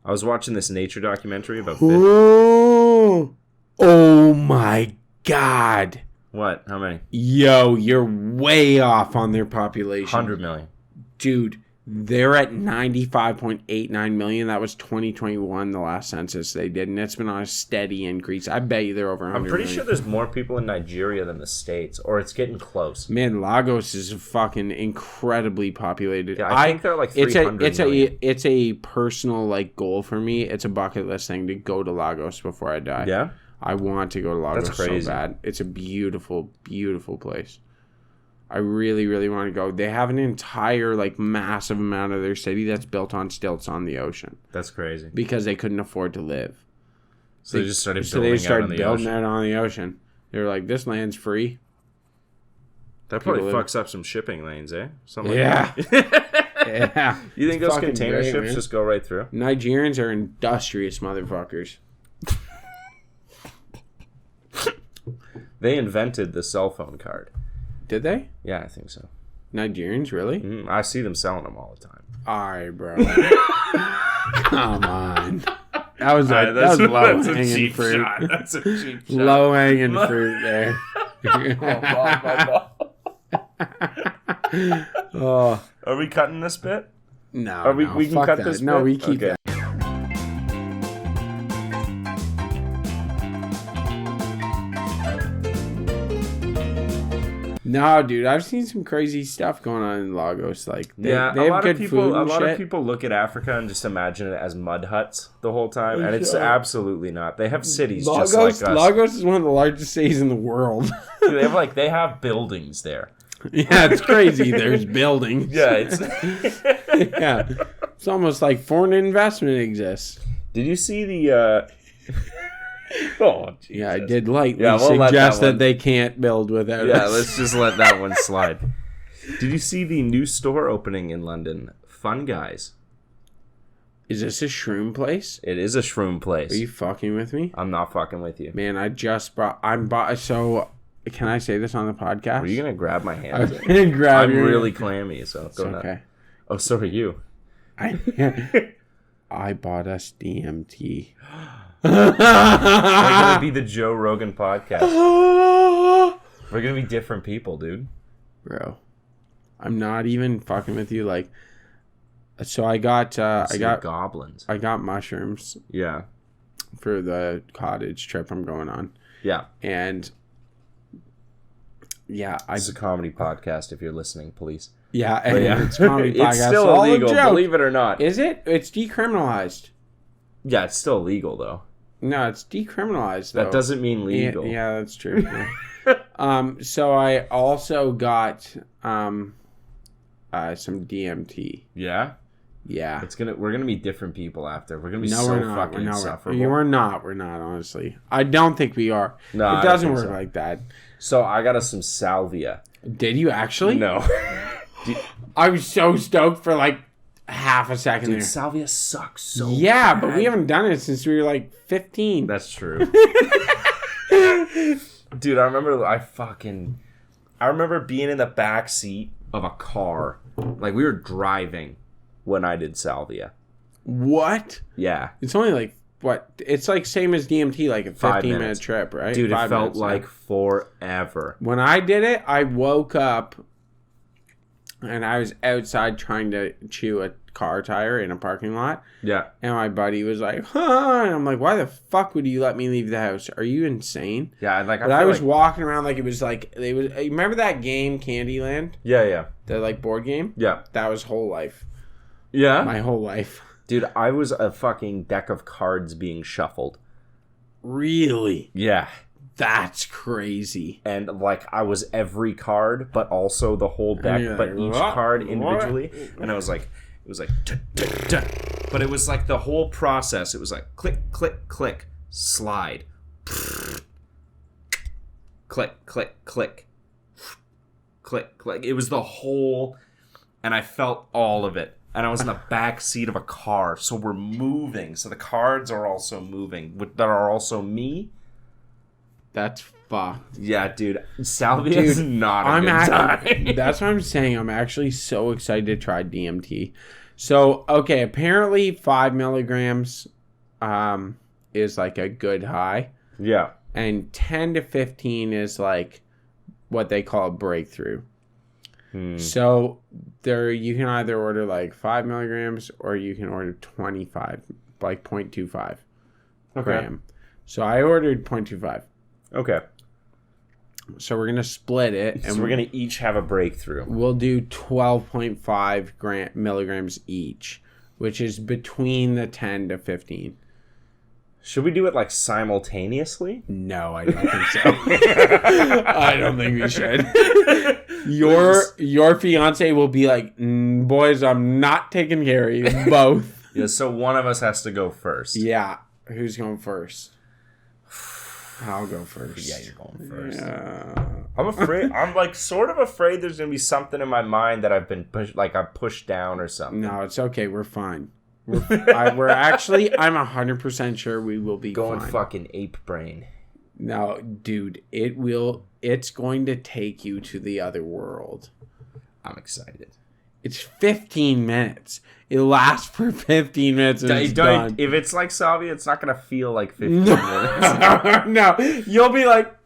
I was watching this nature documentary about fish. Oh my god. What? How many? Yo, you're way off on their population. 100 million. Dude, they're at 95.89 million. That was 2021, the last census they did, and it's been on a steady increase. I bet you they're over 100 I'm pretty million. sure there's more people in Nigeria than the States, or it's getting close. Man, Lagos is fucking incredibly populated. Yeah, I think they're like 300 million. It's a personal like goal for me. It's a bucket list thing to go to Lagos before I die. Yeah? I want to go to Lagos That's crazy. so bad. It's a beautiful, beautiful place. I really, really want to go. They have an entire, like, massive amount of their city that's built on stilts on the ocean That's crazy. because they couldn't afford to live. So they just started So building they started out on the building ocean. out on the ocean. They were like, this land's free. That probably People fucks up some shipping lanes, eh? Something Yeah. like that. Yeah. You think It's those fucking container great, ships man. just go right through? Nigerians are industrious motherfuckers. They invented the cell phone card. Did they? Yeah, I think so. Nigerians, really? I see them selling them all the time. All right, bro. Come on. That was Alright, low hanging fruit. That's a cheap shot. Low hanging fruit there. Oh Are we cutting this bit? no! We can fuck cut that. this No, bit? we keep Okay. that. No, dude, I've seen some crazy stuff going on in Lagos. Like, they Yeah, have a lot good of people. food A and lot shit. of people look at Africa and just imagine it as mud huts the whole time, and it's Yeah. absolutely not. They have cities Lagos, just like us. Lagos is one of the largest cities in the world. They have buildings there. Yeah, it's crazy. There's buildings. Yeah, it's. Yeah, it's almost like foreign investment exists. Did you see the? Oh, Jesus. Yeah, I did lightly Yeah, we'll let suggest that one- that they can't build without Yeah, us. let's just let that one slide. Did you see the new store opening in London? Fun Guys. Is this a shroom place? It is a shroom place. Are you fucking with me? I'm not fucking with you. Man, I just bought... So, can I say this on the podcast? Are you gonna grab my I'm hand? gonna grab I'm your... really clammy, so It's go nuts. okay. Oh, so are you. I bought us DMT. We're gonna be the Joe Rogan podcast. We're gonna be different people, dude. Bro, I'm not even fucking with you. Like, so I got goblins. I got mushrooms Yeah, for the cottage trip I'm going on, yeah. and yeah, It's a comedy podcast. If you're listening, please. yeah, But and yeah, it's a comedy podcast. it's still so all a illegal. joke. Believe it or not. Is it? It's decriminalized. Yeah, it's still illegal though. No, it's decriminalized. Though. That doesn't mean legal. Yeah, that's true. Yeah. So I also got some DMT. Yeah? Yeah. We're gonna be different people after. We're gonna be No, so we're not. fucking No, insufferable. we're not. We're not. Honestly, I don't think we are. No, I it don't doesn't think work so. like that. So I got us some salvia. Did you actually? No. I was so stoked for like half a second Dude, there. salvia sucks so Yeah, bad. but we haven't done it since we were like 15. That's true. Dude, I remember being in the back seat of a car. Like we were driving when I did salvia. What? Yeah. It's only like what? It's like same as DMT, like a 5 15-minute minutes. trip, right? Dude, 5 it felt minutes, yeah. like forever. When I did it, I woke up and I was outside trying to chew a car tire in a parking lot. Yeah. And my buddy was like, huh? And I'm like, why the fuck would you let me leave the house? Are you insane? Yeah, like But I was walking around like it was like, remember that game, Candyland? Yeah. The like board game? Yeah. That was whole life. Yeah? My whole life. Dude, I was a fucking deck of cards being shuffled. Really? Yeah. That's crazy. And like I was every card, but also the whole deck, but each card individually. And I was like, it was like, but it was like the whole process. It was like click, click, click, slide, click, click, click, click, click. It was the whole, and I felt all of it. And I was in the back seat of a car, so we're moving. So the cards are also moving, that are also me. That's fucked. Yeah, dude. Salvia is not a good time. That's what I'm saying. I'm actually so excited to try DMT. So, okay, apparently 5 milligrams is like a good high. Yeah. And 10 to 15 is like what they call a breakthrough. So you can either order like 5 milligrams or you can order 25, like 0.25 gram. So I ordered 0.25. Okay. So we're gonna split it, and we're gonna each have a breakthrough. We'll do 12.5 milligrams each, which is between the 10 to 15. Should we do it like simultaneously? No, I don't think so. I don't think we should. Your fiance will be like, boys, I'm not taking care of you both. Yeah, so one of us has to go first. Yeah. Who's going first? I'll go first. Yeah, you're going first. Yeah. I'm afraid. I'm like sort of afraid there's gonna be something in my mind that I've been pushed, like I've pushed down or something. No, it's okay. We're fine. We're actually. I'm 100% sure we will be going fine. Fucking ape brain. No, dude. It will. It's going to take you to the other world. I'm excited. It's 15 minutes. It lasts for 15 minutes and it's done. If it's like salvia, it's not going to feel like 15 minutes. No. You'll be like,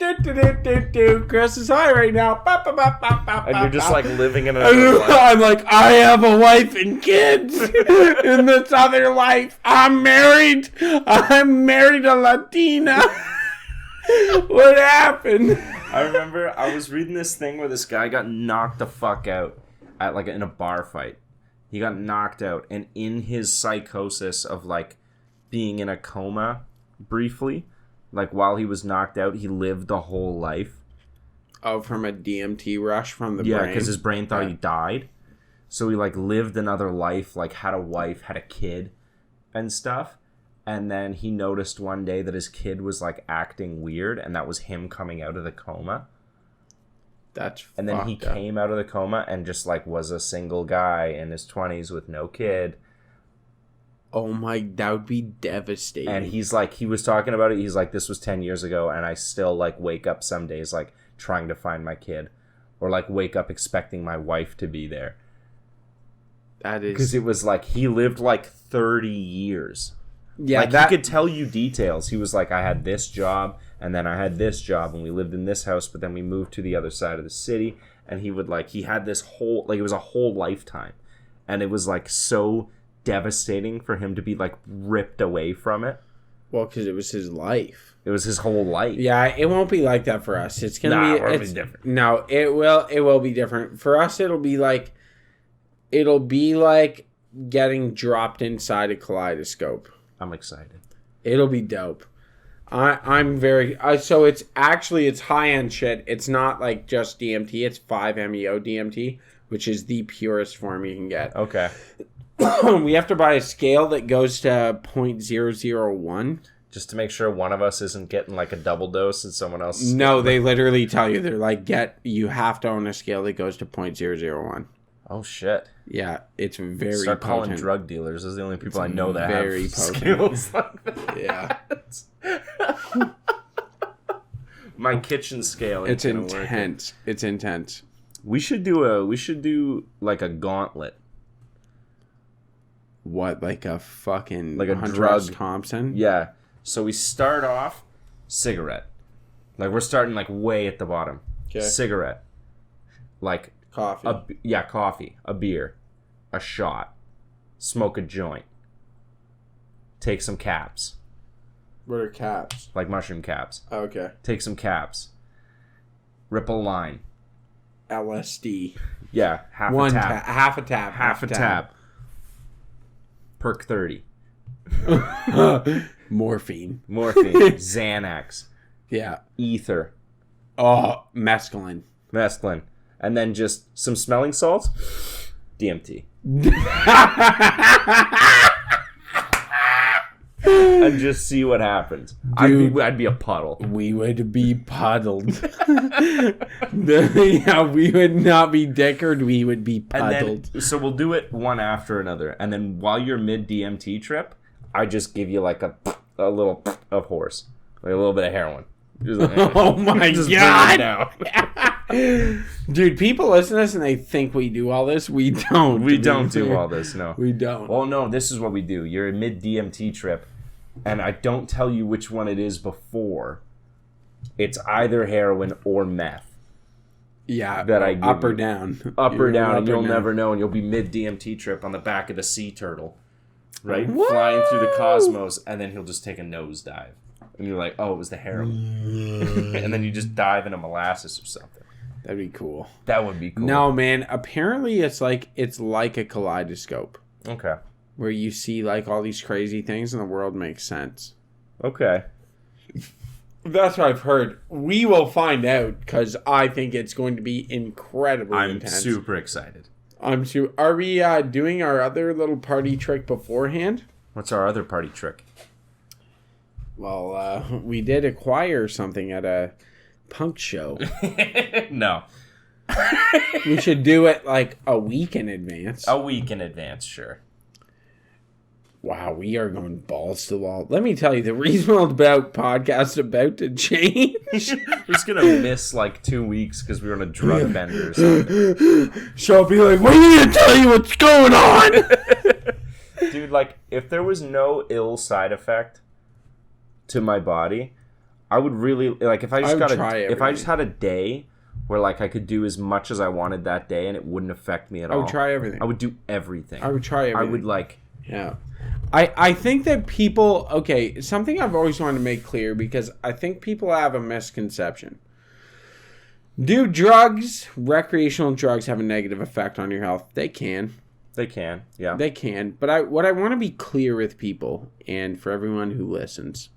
Chris is high right now. And you're just like living in another life. I'm like, I have a wife and kids in this other life. I'm married. I'm married a Latina. What happened? I remember I was reading this thing where this guy got knocked the fuck out at like in a bar fight. He got knocked out, and in his psychosis of like being in a coma briefly, like while he was knocked out, he lived the whole life. Oh, from a DMT rush from the brain? Yeah, because his brain thought he died. So he like lived another life, like had a wife, had a kid and stuff. And then he noticed one day that his kid was like acting weird, and that was him coming out of the coma. And then he came out of the coma and just like was a single guy in his 20s with no kid. Oh my, that would be devastating. And he's like, he was talking about it. He's like, this was 10 years ago, and I still like wake up some days like trying to find my kid, or like wake up expecting my wife to be there. That is because it was like he lived like 30 years. Yeah, like he could tell you details. He was like, I had this job, and then I had this job, and we lived in this house, but then we moved to the other side of the city. And he would like, he had this whole, like it was a whole lifetime, and it was like so devastating for him to be like ripped away from it. Well, because it was his life. It was his whole life. Yeah, it won't be like that for us. It's gonna be different. No, it will be different for us. It'll be like getting dropped inside a kaleidoscope. I'm excited. It'll be dope. I'm very so it's high end shit. It's not like just DMT. It's 5-MeO DMT, which is the purest form you can get. Okay. We have to buy a scale that goes to 0.001. Just to make sure one of us isn't getting like a double dose and someone else. No, they literally tell you, they're like, you have to own a scale that goes to 0.001. Oh shit. Yeah, it's very Start potent. calling drug dealers. Those are the only people I know that very have potent. skills like that. Yeah. My kitchen scale. It's intense. It's intense. We should do like a gauntlet. What, like a fucking like a Hunter drug S. Thompson? Yeah. So we start off cigarette. Like we're starting like way at the bottom. Okay. Cigarette. Like coffee. Coffee. A beer. A shot. smoke a joint. Take some caps. What are caps? Like mushroom caps. Okay. Take some caps. Rip a line. LSD. Yeah, half a tap. Half a tap. Perk 30. Morphine. Xanax. Yeah. Ether. Oh, mescaline. And then just some smelling salts. DMT. And just see what happens. Dude, I'd be a puddle. We would be puddled. Yeah, we would not be dickered. We would be puddled. So we'll do it one after another. And then while you're mid DMT trip, I just give you like a little of horse. Like a little bit of heroin. Just oh my God. Dude, people listen to this and they think we do all this. We don't. We don't do all this, no. We don't. Well, no, this is what we do. You're a mid DMT trip, and I don't tell you which one it is before. It's either heroin or meth. Yeah, that I give up or you. down. Up or down, and you'll down. never know, and you'll be mid DMT trip on the back of the sea turtle, right? Whoa! Flying through the cosmos, and then he'll just take a nosedive. And you're like, oh, it was the heroin. And then you just dive into molasses or something. That'd be cool. That would be cool. No, man. Apparently, it's like a kaleidoscope. Okay. Where you see like all these crazy things and the world makes sense. Okay. That's what I've heard. We will find out because I think it's going to be incredibly intense. I'm super excited. Are we doing our other little party trick beforehand? What's our other party trick? Well, we did acquire something at a punk show. No. We should do it like a week in advance. A week in advance, sure. Wow, we are going balls to the wall. Let me tell you, the Reasonable About podcast is about to change. We're just going to miss like 2 weeks because we were on a drug bender or something. So I'll be like, we need to tell you what's going on. Dude, like, if there was no ill side effect to my body, I would really like if I just had a day where like I could do as much as I wanted that day and it wouldn't affect me at all. I would try everything. I would do everything. I would try everything. I would like yeah. I think that people something I've always wanted to make clear because I think people have a misconception. Do recreational drugs have a negative effect on your health? They can. Yeah. They can. But what I want to be clear with people and for everyone who listens,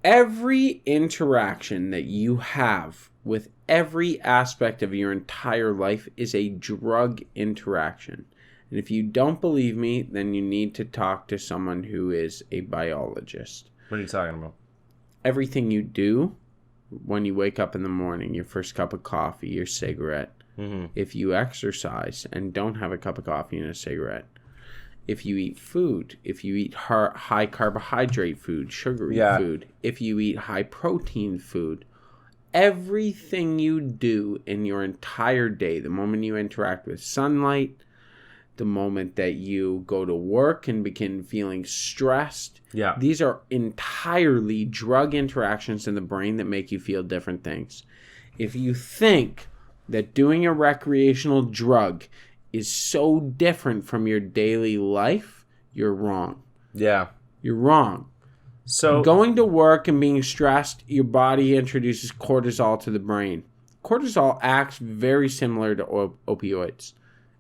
every interaction that you have with every aspect of your entire life is a drug interaction. And if you don't believe me, then you need to talk to someone who is a biologist. What are you talking about? Everything you do when you wake up in the morning, your first cup of coffee, your cigarette, if you exercise and don't have a cup of coffee and a cigarette, if you eat food, if you eat high carbohydrate food, sugary food, if you eat high protein food, everything you do in your entire day, the moment you interact with sunlight, the moment that you go to work and begin feeling stressed, these are entirely drug interactions in the brain that make you feel different things. If you think that doing a recreational drug is so different from your daily life, you're wrong. Yeah. You're wrong. So going to work and being stressed, your body introduces cortisol to the brain. Cortisol acts very similar to opioids.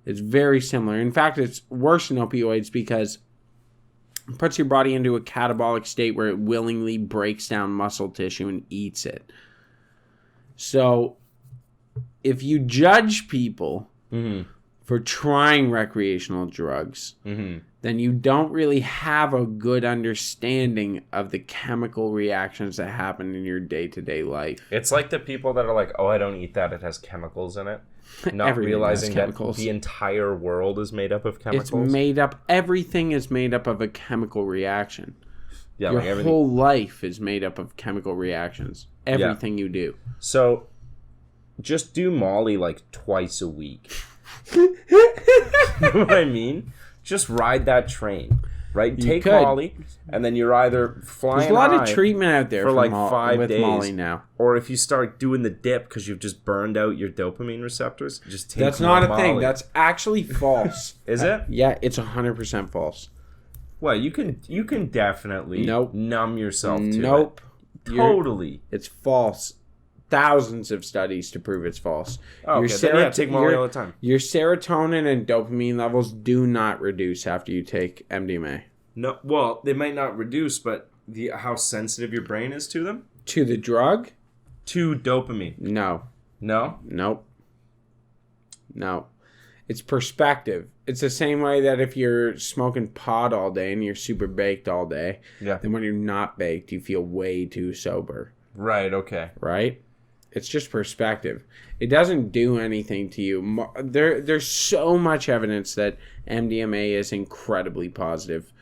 It's very similar. In fact, it's worse than opioids because it puts your body into a catabolic state where it willingly breaks down muscle tissue and eats it. So if you judge people for trying recreational drugs, then you don't really have a good understanding of the chemical reactions that happen in your day-to-day life. It's like the people that are like, oh, I don't eat that, it has chemicals in it. Not realizing that the entire world is made up of chemicals. It's made up, everything is made up of a chemical reaction. Yeah, your whole life is made up of chemical reactions. Everything you do. So just do Molly like twice a week. You know what I mean? Just ride that train. right? Take could. Molly, and then you're either flying There's a lot of high treatment out there for like Mo- 5 with days, Molly now. or if you start doing the dip because you've just burned out your dopamine receptors, just take That's more not a thing. Molly. That's actually false. Is it? Yeah, it's 100% false. Well, you can definitely Nope. numb yourself to Nope. it. Totally. It's false. Thousands of studies to prove it's false. Oh, okay. Then, yeah, take Molly all the time. Your serotonin and dopamine levels do not reduce after you take MDMA. No, well, they might not reduce, but how sensitive your brain is to them? To the drug? To dopamine. No. No? Nope. No. It's perspective. It's the same way that if you're smoking pot all day and you're super baked all day, then when you're not baked, you feel way too sober. Right, okay. Right? It's just perspective. It doesn't do anything to you. There's so much evidence that MDMA is incredibly positive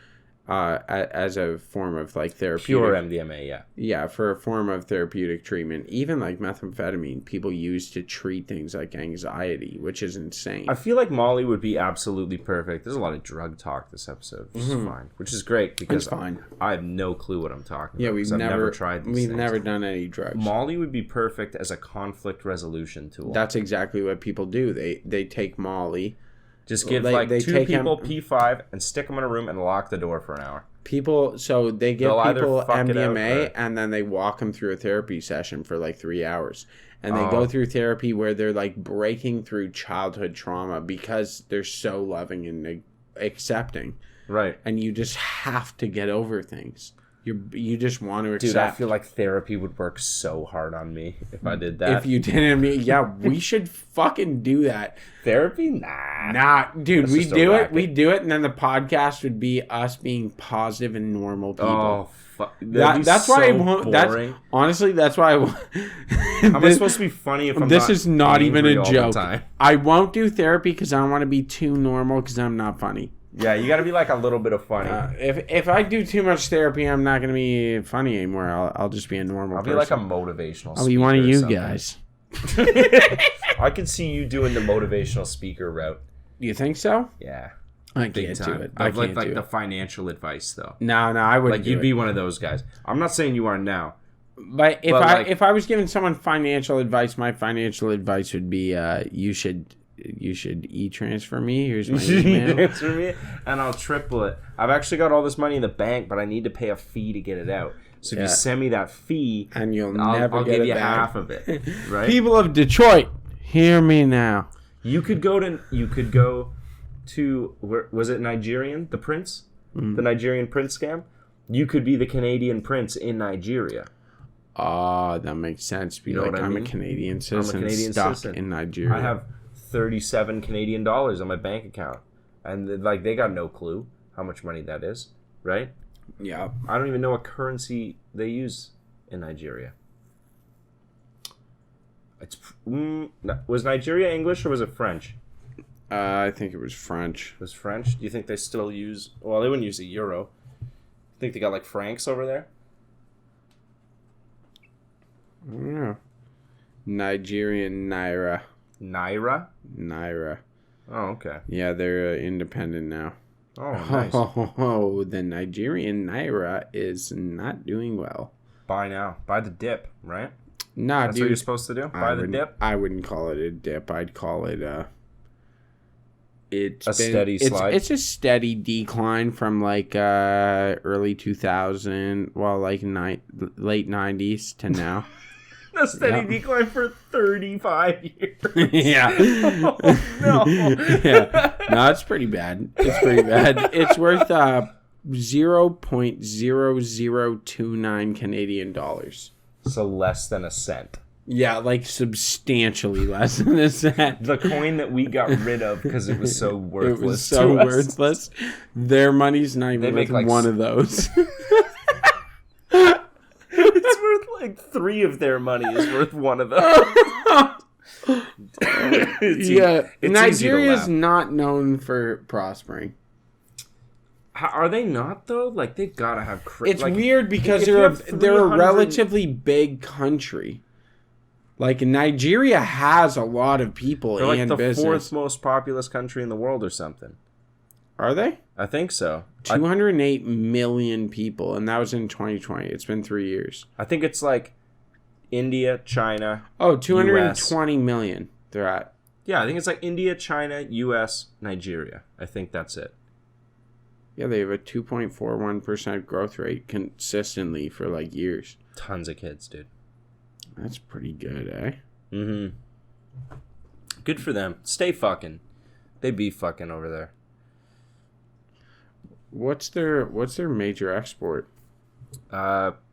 as a form of like therapeutic. Pure MDMA, yeah. Yeah, for a form of therapeutic treatment. Even like methamphetamine, people use to treat things like anxiety, which is insane. I feel like Molly would be absolutely perfect. There's a lot of drug talk this episode, which is fine. Which is great because It's fine. I have no clue what I'm talking Yeah, about. we've I've never tried these We've things. never done any drugs. Molly would be perfect as a conflict resolution tool. That's exactly what people do. They take Molly. Just give they two take people P5 and stick them in a room and lock the door for an hour. People, so they give They'll either people fuck it out MDMA or- and then they walk them through a therapy session for like 3 hours. And they Oh. go through therapy where they're like breaking through childhood trauma because they're so loving and accepting. Right. And you just have to get over things. You just want to accept. Dude, I feel like therapy would work so hard on me if I did that. If you didn't, yeah, we should fucking do that. Therapy? Nah. Nah, dude, That's we just a do it. racket. We do it, and then the podcast would be us being positive and normal people. Oh, fuck. That's why I won't. That's honestly, that's why I won't. How am I supposed to be funny if I'm This not is not even angry a all the joke. time? I won't do therapy because I don't want to be too normal because I'm not funny. Yeah, you got to be like a little bit of funny. If I do too much therapy, I'm not going to be funny anymore. I'll just be a normal I'll person. be like a motivational I'll be one of you guys. I could see you doing the motivational speaker route. You think so? Yeah. I Big can't time. do it. I've I like can't like do the it. financial advice though. No, I wouldn't. Like you'd be one of those guys. I'm not saying you are now. But But, like- if I was giving someone financial advice, my financial advice would be you should e-transfer me. Here's my email. Answer me, and I'll triple it. I've actually got all this money in the bank, but I need to pay a fee to get it out. So if you send me that fee, And you'll I'll never get give it you back. half of it. Right? People of Detroit, hear me now. You could go to where was it Nigerian? The prince? The Nigerian prince scam? You could be the Canadian prince in Nigeria. Oh, that makes sense. Be You know like, what I I'm mean? a Canadian citizen Canadian stuck citizen. in Nigeria. I have 37 Canadian dollars on my bank account. And like they got no clue how much money that is, right? Yeah. I don't even know what currency they use in Nigeria. Was Nigeria English or was it French? I think it was French. It was French. Do you think they still use? Well, they wouldn't use the euro. Think they got like francs over there? I don't know. Nigerian Naira. Naira? Naira. Oh, okay. Yeah, they're independent now. Oh, nice. Oh, the Nigerian Naira is not doing well. Buy now. Buy the dip, right? Nah, That's dude. what you're supposed to do? Buy the dip? I wouldn't call it a dip. I'd call it A steady slide? It's a steady decline from like early 2000, well, like late 90s to now. A steady decline for 35 years. Yeah. Oh, no. Yeah. No, it's pretty bad. It's pretty bad. It's worth 0.0029 Canadian dollars. So less than a cent. Yeah, like substantially less than a cent. The coin that we got rid of because it was so worthless. It was so to us. worthless. Their money's not They even make worth like one of those. It's worth like 3 of their money is worth one of those. Yeah, it's Nigeria's easy to laugh. not known for prospering. Are they not though? Like they've got to have. It's like, weird because if you they're have they're a 300 relatively big country. Like Nigeria has a lot of people They're like and the business. 4th most populous country in the world or something. Are they? I think so. 208 million people, and that was in 2020. It's been 3 years. I think it's like India, China. Oh, 220 million they're at. Yeah, I think it's like India, China, U.S., Nigeria. I think that's it. Yeah, they have a 2.41% growth rate consistently for like years. Tons of kids, dude. That's pretty good, eh? Mm-hmm. Good for them. Stay fucking. They be fucking over there. What's their major export?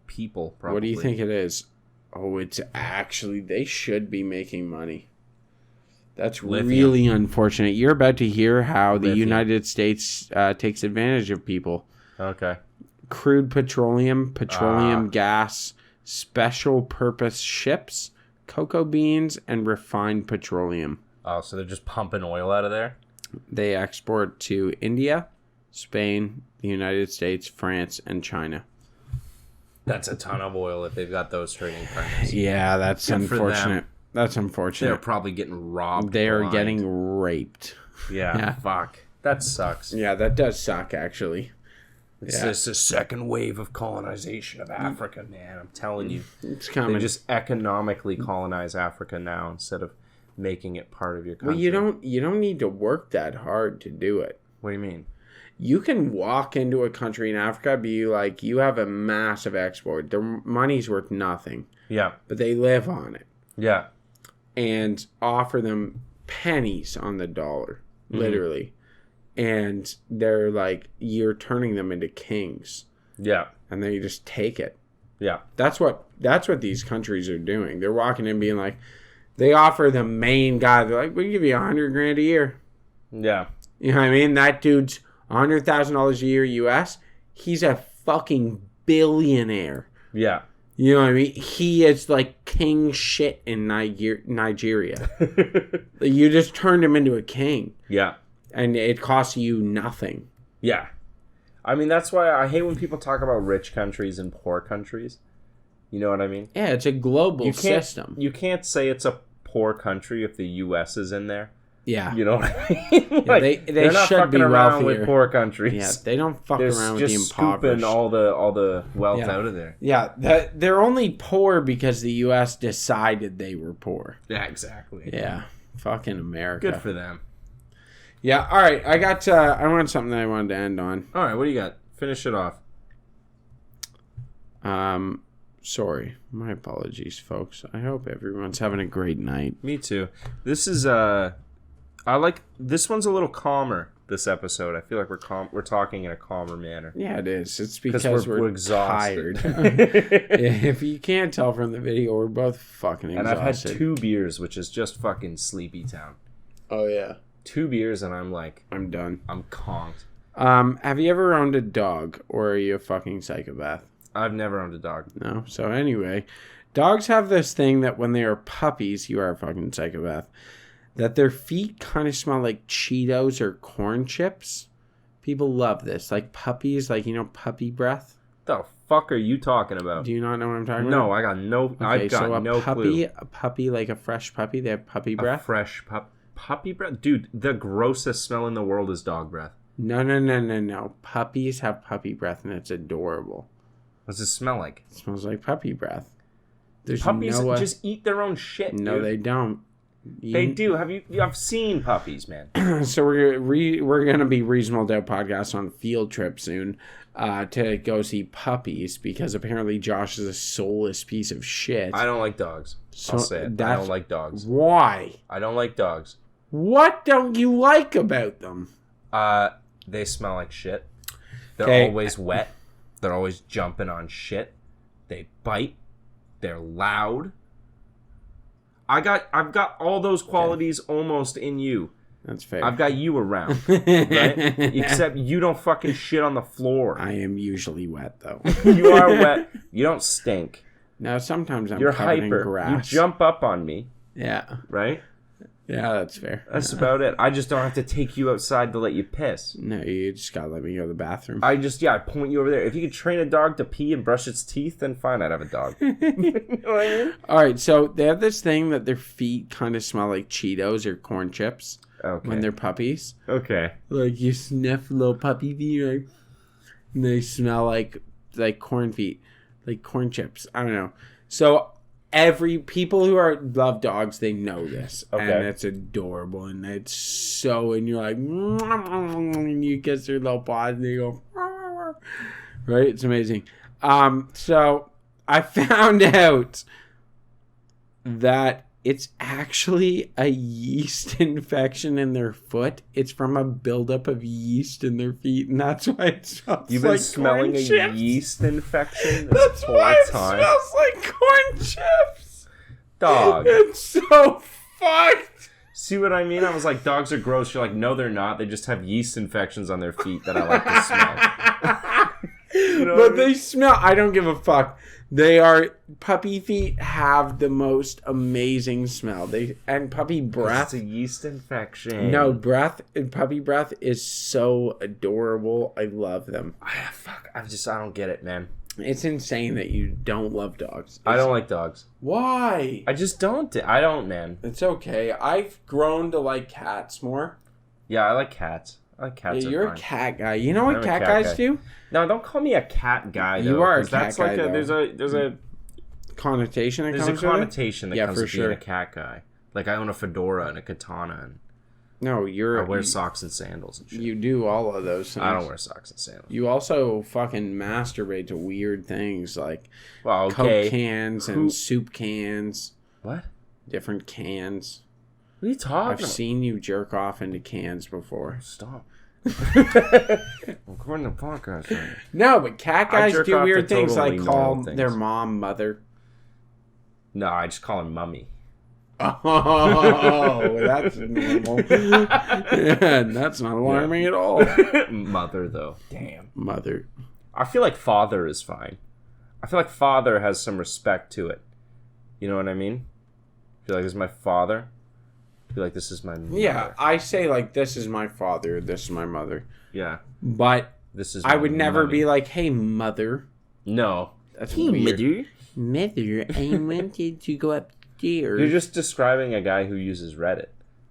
People, probably. What do you think it is? Oh, it's actually, they should be making money. That's Lithium. really unfortunate. You're about to hear how the Lithium. United States takes advantage of people. Okay. Crude petroleum gas, special purpose ships, cocoa beans, and refined petroleum. Oh, so they're just pumping oil out of there? They export to India, Spain, the United States, France, and China. That's a ton of oil if they've got those trading partners. Yeah, that's Good for unfortunate. them. That's They're unfortunate. probably getting robbed. They are blind. getting raped. Yeah, fuck. That sucks. Yeah, that does suck, actually. It's Yeah. just a second wave of colonization of Africa, man. I'm telling you. It's They coming. just economically colonize Africa now instead of making it part of your country. Well, you don't need to work that hard to do it. What do you mean? You can walk into a country in Africa, be like, you have a massive export. Their money's worth nothing, Yeah. but they live on it, Yeah. and offer them pennies on the dollar, literally. And they're like, you're turning them into kings, Yeah. and then you just take it. Yeah. That's what these countries are doing. They're walking in being like, they offer the main guy, they're like, we'll give you $100,000 a year. Yeah. You know what I mean? That dude's $100,000 a year US. He's a fucking billionaire. Yeah. You know what I mean? He is like king shit in Nigeria. You just turned him into a king, Yeah. and it costs you nothing. Yeah. I mean, that's why I hate when people talk about rich countries and poor countries. You know what I mean? Yeah, it's a global You can't, system. you can't say it's a poor country if the U.S. is in there. Yeah. You know what I mean? they they're not should fucking be around wealthier. with poor countries. Yeah, they don't fuck They're around with the just impoverished. scooping all the wealth Yeah. out of there. Yeah, they're only poor because the U.S. decided they were poor. Yeah, exactly. Yeah, fucking America. Good for them. Yeah, all right. I want something that I wanted to end on. All right, what do you got? Finish it off. Sorry. My apologies, folks. I hope everyone's having a great night. Me too. This is this one's a little calmer, this episode. I feel like we're talking in a calmer manner. Yeah, it is. It's because we're exhausted. tired. If you can't tell from the video, we're both fucking exhausted. And I've had 2 beers, which is just fucking sleepy town. Oh, yeah. 2 beers and I'm like, I'm done. I'm conked. Have you ever owned a dog, or are you a fucking psychopath? I've never owned a dog. No. So anyway, dogs have this thing that when they are puppies, you are a fucking psychopath, that their feet kind of smell like Cheetos or corn chips. People love this. Like puppies, like, you know, puppy breath. The fuck are you talking about? Do you not know what I'm talking about? No, I got no. Okay, I've got so no clue. A puppy, like a fresh puppy, they have puppy A breath? fresh puppy breath, dude. The grossest smell in the world is dog breath. No. Puppies have puppy breath, and it's adorable. What does it smell like? It smells like puppy breath. There's Puppies no, just eat their own shit. No, dude. they don't. They do. I've seen puppies, man. So we're gonna be Reasonable Doubt podcast on field trip soon to go see puppies, because apparently Josh is a soulless piece of shit. I don't like dogs. So I'll say it. I don't like dogs. Why? I don't like dogs. What don't you like about them? They smell like shit. They're Okay. always wet. They're always jumping on shit. They bite. They're loud. I've got all those qualities almost in you. That's fair. I've got you around, right? Except you don't fucking shit on the floor. I am usually wet though. You are wet. You don't stink. Now sometimes I'm You're covered in hyper. grass. You jump up on me, Yeah, right? that's fair. That's about it. I just don't have to take you outside to let you piss. No, you just gotta let me go to the bathroom. I point you over there. If you could train a dog to pee and brush its teeth, then fine, I'd have a dog. You know what I mean? All right, so they have this thing that their feet kind of smell like Cheetos or corn chips. Okay. when they're puppies. Okay. Like you sniff little puppy feet, right? And they smell like corn feet, like corn chips. I don't know. So people who love dogs, they know this, Okay. and it's adorable, and it's so, and you're like, and you kiss their little paws, and they go, right? It's amazing. So I found out that it's actually a yeast infection in their foot. It's from a buildup of yeast in their feet, and that's why it smells You've been like smelling corn a chips. yeast infection That's this whole why it time. smells like corn chips. Dog. It's so fucked. See what I mean? I was like, dogs are gross. You're like, no, they're not. They just have yeast infections on their feet that I like to smell. You know But what I mean? they smell. I don't give a fuck. Puppy feet have the most amazing smell. And puppy breath. It's a yeast infection. No, puppy breath is so adorable. I love them. Fuck. I don't get it, man. It's insane that you don't love dogs. I don't like dogs. Why? I just don't. I don't, man. It's okay. I've grown to like cats more. Yeah, I like cats. I like cats. Yeah, are you're fine. a cat guy. You know what I'm a cat cat guys guy. do? No, don't call me a cat guy. Though, You are a 'cause cat that's guy, like though. there's a Connotation that There's a comes with it? connotation that Yeah, comes for with sure. being a cat guy. Like I own a fedora and a katana, and No, I wear socks and sandals and shit. You do all of those things. I don't wear socks and sandals. You also fucking masturbate to weird things like Well, okay. Coke cans Who- and soup cans, What? different cans. What are you talking I've about? seen you jerk off into cans before. Stop. According to the podcast, right? No, but cat I guys jerk do off weird to things totally like call normal things. their mom mother. No, I just call him mummy. Oh, that's normal. Yeah, that's not alarming at all. Mother, though. Damn. Mother. I feel like father is fine. I feel like father has some respect to it. You know what I mean? I feel like this is my father. I feel like this is my mother. Yeah, I say like this is my father, this is my mother. Yeah. But This is I my would never mummy. be like, hey, mother. No. That's weird. Mother. Mother, I wanted to go upstairs. You're just describing a guy who uses Reddit.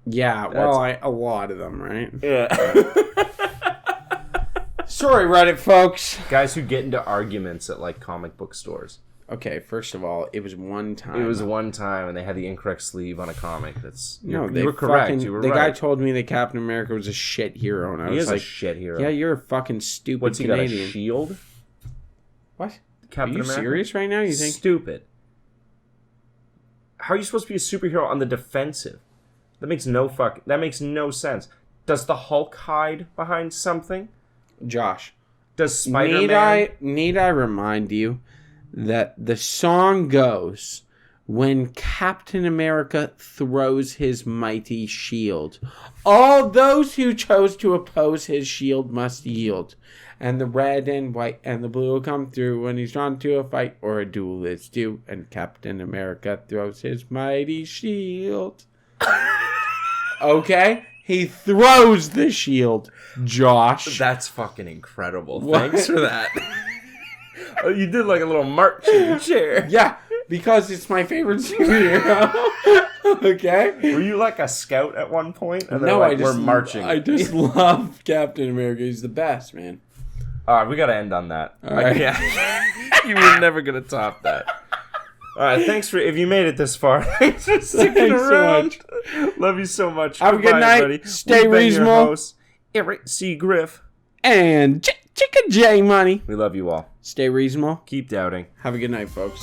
Yeah, well, a lot of them, right? Yeah. Sorry, Reddit folks. Guys who get into arguments at like comic book stores. Okay, first of all, it was one time. It was one time, and they had the incorrect sleeve on a comic. No, You were correct. fucking, You were the right. guy told me that Captain America was a shit hero, and I He was is like, a shit hero. yeah, you're a fucking stupid What's he Canadian. got, a shield? What? Captain Are you America? serious right now? You think? Stupid. How are you supposed to be a superhero on the defensive? That makes no sense. Does the Hulk hide behind something? Josh, Does Spider-Man... need I remind you that the song goes, when Captain America throws his mighty shield, all those who chose to oppose his shield must yield. And the red and white and the blue will come through when he's drawn to a fight or a duel is due. And Captain America throws his mighty shield. Okay? He throws the shield, Josh. That's fucking incredible. What? Thanks for that. Oh, you did like a little march in your chair. Yeah, because it's my favorite superhero. Okay? Were you like a scout at one point? And No, like, we're marching. I just love Captain America. He's the best, man. All right, we got to end on that. All right. You were never going to top that. All right, thanks for... If you made it this far, thanks for sticking Thanks so around. much. Love you so much. Have a good Goodbye, night. everybody. Stay We've been your reasonable. hosts, Eric C. Griff. And Chicka J Money. We love you all. Stay reasonable. Keep doubting. Have a good night, folks.